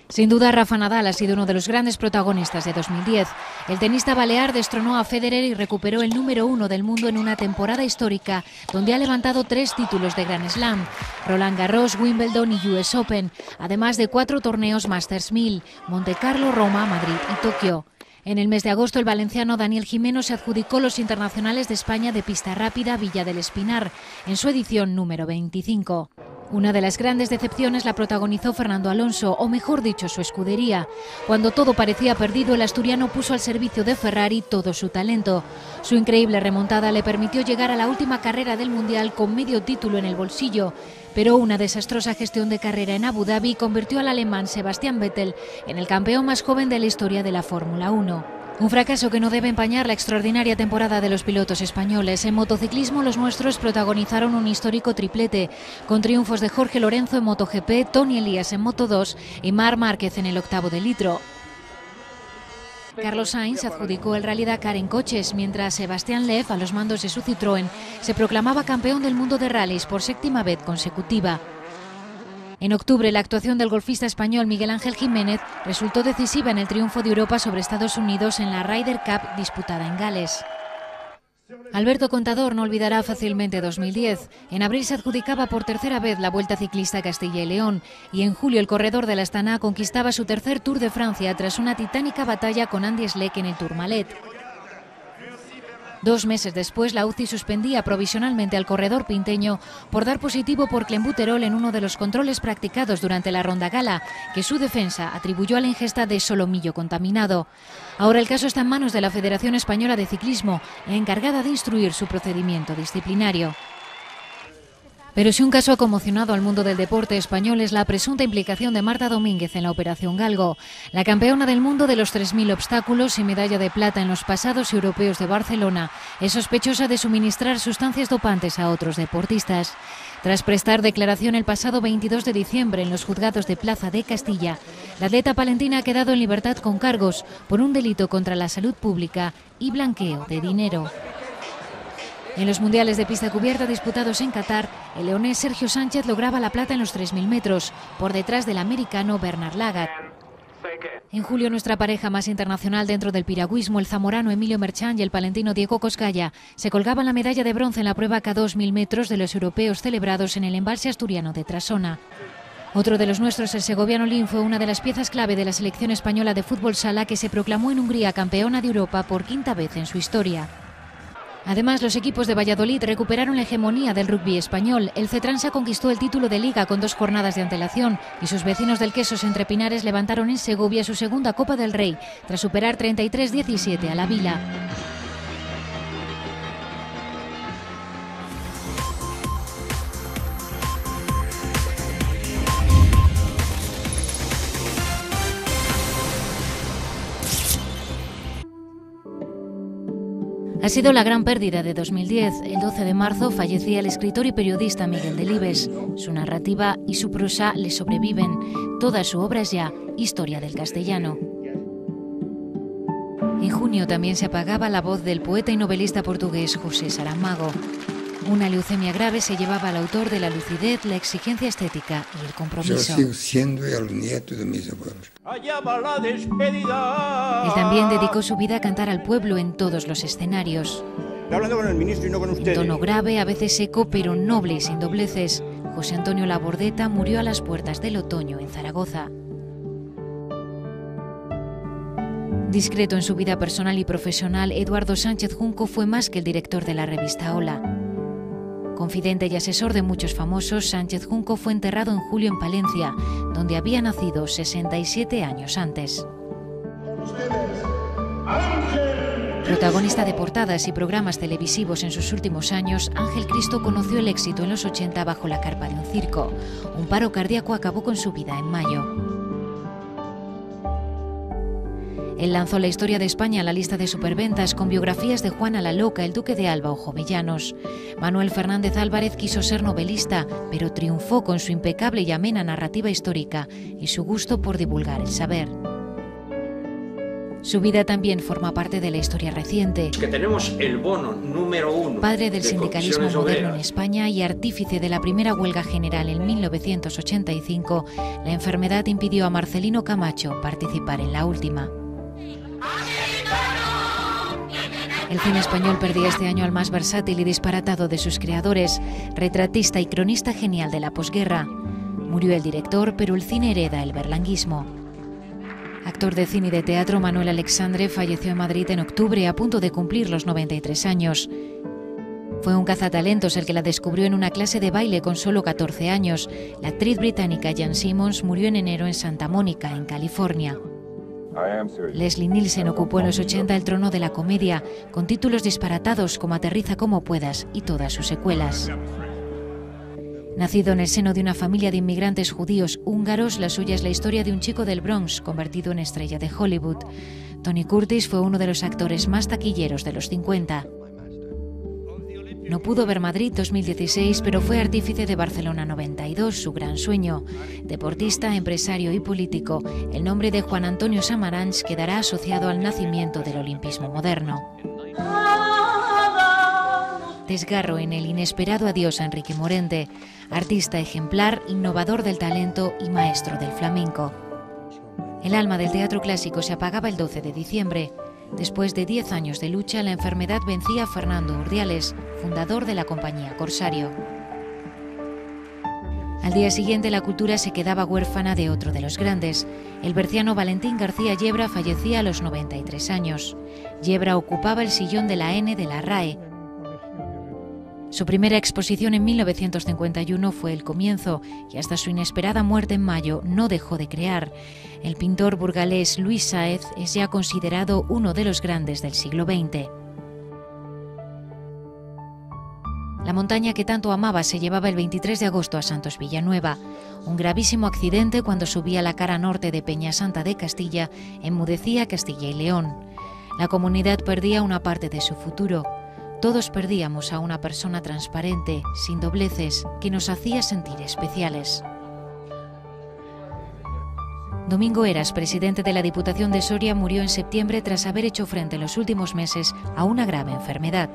Sin duda, Rafa Nadal ha sido uno de los grandes protagonistas de 2010. El tenista balear destronó a Federer y recuperó el número 1 del mundo en una temporada histórica, donde ha levantado 3 títulos de Grand Slam: Roland Garros, Wimbledon y US Open, además de 4 torneos Masters 1000, Monte Carlo, Roma, Madrid y Tokio. En el mes de agosto, el valenciano Daniel Jimeno se adjudicó los internacionales de España de pista rápida Villa del Espinar, en su edición número 25. Una de las grandes decepciones la protagonizó Fernando Alonso, o mejor dicho, su escudería. Cuando todo parecía perdido, el asturiano puso al servicio de Ferrari todo su talento. Su increíble remontada le permitió llegar a la última carrera del Mundial con medio título en el bolsillo. Pero una desastrosa gestión de carrera en Abu Dhabi convirtió al alemán Sebastian Vettel en el campeón más joven de la historia de la Fórmula 1. Un fracaso que no debe empañar la extraordinaria temporada de los pilotos españoles. En motociclismo, los nuestros protagonizaron un histórico triplete, con triunfos de Jorge Lorenzo en MotoGP, Tony Elías en Moto2 y Marc Márquez en el octavo de litro. Carlos Sainz adjudicó el Rally Dakar en coches, mientras Sebastián Loeb, a los mandos de su Citroën, se proclamaba campeón del mundo de rallies por 7ª vez consecutiva. En octubre, la actuación del golfista español Miguel Ángel Jiménez resultó decisiva en el triunfo de Europa sobre Estados Unidos en la Ryder Cup disputada en Gales. Alberto Contador no olvidará fácilmente 2010. En abril se adjudicaba por tercera vez la Vuelta Ciclista a Castilla y León y en julio el corredor de la Astana conquistaba su tercer Tour de Francia tras una titánica batalla con Andy Schleck en el Tourmalet. 2 meses después, la UCI suspendía provisionalmente al corredor pinteño por dar positivo por clenbuterol en uno de los controles practicados durante la Ronda Gala, que su defensa atribuyó a la ingesta de solomillo contaminado. Ahora el caso está en manos de la Federación Española de Ciclismo, encargada de instruir su procedimiento disciplinario. Pero si un caso ha conmocionado al mundo del deporte español es la presunta implicación de Marta Domínguez en la Operación Galgo. La campeona del mundo de los 3.000 obstáculos y medalla de plata en los pasados europeos de Barcelona es sospechosa de suministrar sustancias dopantes a otros deportistas. Tras prestar declaración el pasado 22 de diciembre en los juzgados de Plaza de Castilla, la atleta palentina ha quedado en libertad con cargos por un delito contra la salud pública y blanqueo de dinero. En los mundiales de pista cubierta disputados en Qatar, el leonés Sergio Sánchez lograba la plata en los 3.000 metros, por detrás del americano Bernard Lagat. En julio, nuestra pareja más internacional dentro del piragüismo, el zamorano Emilio Merchán y el palentino Diego Cosgaya, se colgaban la medalla de bronce en la prueba K2 1000 metros de los europeos celebrados en el embalse asturiano de Trasona. Otro de los nuestros, el segoviano Lin, fue una de las piezas clave de la selección española de fútbol sala que se proclamó en Hungría campeona de Europa por 5ª vez en su historia. Además, los equipos de Valladolid recuperaron la hegemonía del rugby español. El Cetransa conquistó el título de Liga con 2 jornadas de antelación y sus vecinos del Quesos Entre Pinares levantaron en Segovia su segunda Copa del Rey, tras superar 33-17 a la Vila. Ha sido la gran pérdida de 2010. El 12 de marzo fallecía el escritor y periodista Miguel Delibes. Su narrativa y su prosa le sobreviven. Toda su obra es ya historia del castellano. En junio también se apagaba la voz del poeta y novelista portugués José Saramago. Una leucemia grave se llevaba al autor de la lucidez, la exigencia estética y el compromiso. Yo sigo siendo el nieto de mis abuelos. Allá va la despedida. Él también dedicó su vida a cantar al pueblo en todos los escenarios. Estoy hablando con el ministro y no con ustedes. En tono grave, a veces seco, pero noble y sin dobleces, José Antonio Labordeta murió a las puertas del otoño en Zaragoza. Discreto en su vida personal y profesional, Eduardo Sánchez Junco fue más que el director de la revista Hola. Confidente y asesor de muchos famosos, Sánchez Junco fue enterrado en julio en Palencia, donde había nacido 67 años antes. Protagonista de portadas y programas televisivos en sus últimos años, Ángel Cristo conoció el éxito en los 80 bajo la carpa de un circo. Un paro cardíaco acabó con su vida en mayo. Él lanzó la historia de España a la lista de superventas con biografías de Juana la Loca, el Duque de Alba o Jovellanos. Manuel Fernández Álvarez quiso ser novelista, pero triunfó con su impecable y amena narrativa histórica y su gusto por divulgar el saber. Su vida también forma parte de la historia reciente. Que tenemos el bono número 1. Padre del sindicalismo moderno en España y artífice de la primera huelga general en 1985, la enfermedad impidió a Marcelino Camacho participar en la última. El cine español perdía este año al más versátil y disparatado de sus creadores, retratista y cronista genial de la posguerra. Murió el director, pero el cine hereda el berlanguismo. Actor de cine y de teatro, Manuel Alexandre falleció en Madrid en octubre, a punto de cumplir los 93 años. Fue un cazatalentos el que la descubrió en una clase de baile con solo 14 años. La actriz británica Jan Simmons murió en enero en Santa Mónica, en California. Leslie Nielsen ocupó en los 80 el trono de la comedia, con títulos disparatados como Aterriza como puedas y todas sus secuelas. Nacido en el seno de una familia de inmigrantes judíos húngaros, la suya es la historia de un chico del Bronx convertido en estrella de Hollywood. Tony Curtis fue uno de los actores más taquilleros de los 50. No pudo ver Madrid 2016, pero fue artífice de Barcelona 92, su gran sueño. Deportista, empresario y político, el nombre de Juan Antonio Samaranch quedará asociado al nacimiento del olimpismo moderno. Desgarro en el inesperado adiós a Enrique Morente, artista ejemplar, innovador del talento y maestro del flamenco. El alma del teatro clásico se apagaba el 12 de diciembre. Después de 10 años de lucha, la enfermedad vencía a Fernando Urdiales, fundador de la compañía Corsario. Al día siguiente, la cultura se quedaba huérfana de otro de los grandes. El berciano Valentín García Yebra fallecía a los 93 años. Yebra ocupaba el sillón de la N de la RAE. Su primera exposición en 1951 fue el comienzo, y hasta su inesperada muerte en mayo no dejó de crear. El pintor burgalés Luis Sáez es ya considerado uno de los grandes del siglo XX. La montaña que tanto amaba se llevaba el 23 de agosto a Santos Villanueva. Un gravísimo accidente cuando subía la cara norte de Peñasanta de Castilla enmudecía Castilla y León. La comunidad perdía una parte de su futuro. Todos perdíamos a una persona transparente, sin dobleces, que nos hacía sentir especiales. Domingo Eras, presidente de la Diputación de Soria, murió en septiembre tras haber hecho frente en los últimos meses a una grave enfermedad.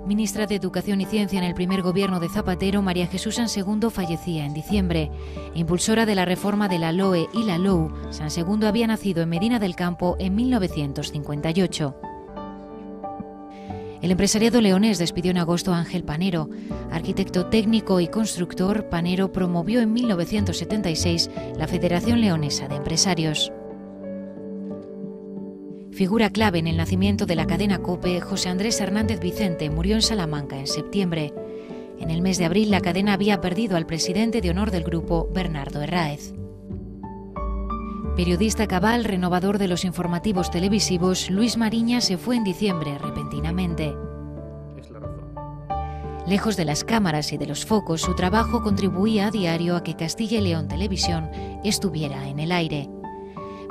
Ministra de Educación y Ciencia en el primer gobierno de Zapatero, María Jesús Sansegundo fallecía en diciembre. Impulsora de la reforma de la LOE y la LOU, Sansegundo había nacido en Medina del Campo en 1958. El empresariado leonés despidió en agosto a Ángel Panero. Arquitecto técnico y constructor, Panero promovió en 1976 la Federación Leonesa de Empresarios. Figura clave en el nacimiento de la cadena COPE, José Andrés Hernández Vicente murió en Salamanca en septiembre. En el mes de abril, la cadena había perdido al presidente de honor del grupo, Bernardo Herráez. Periodista cabal, renovador de los informativos televisivos, Luis Mariña se fue en diciembre repentinamente. Lejos de las cámaras y de los focos, su trabajo contribuía a diario a que Castilla y León Televisión estuviera en el aire.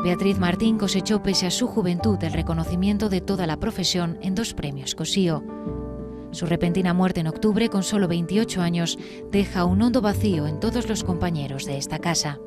Beatriz Martín cosechó pese a su juventud el reconocimiento de toda la profesión en 2 premios Cosío. Su repentina muerte en octubre, con solo 28 años, deja un hondo vacío en todos los compañeros de esta casa.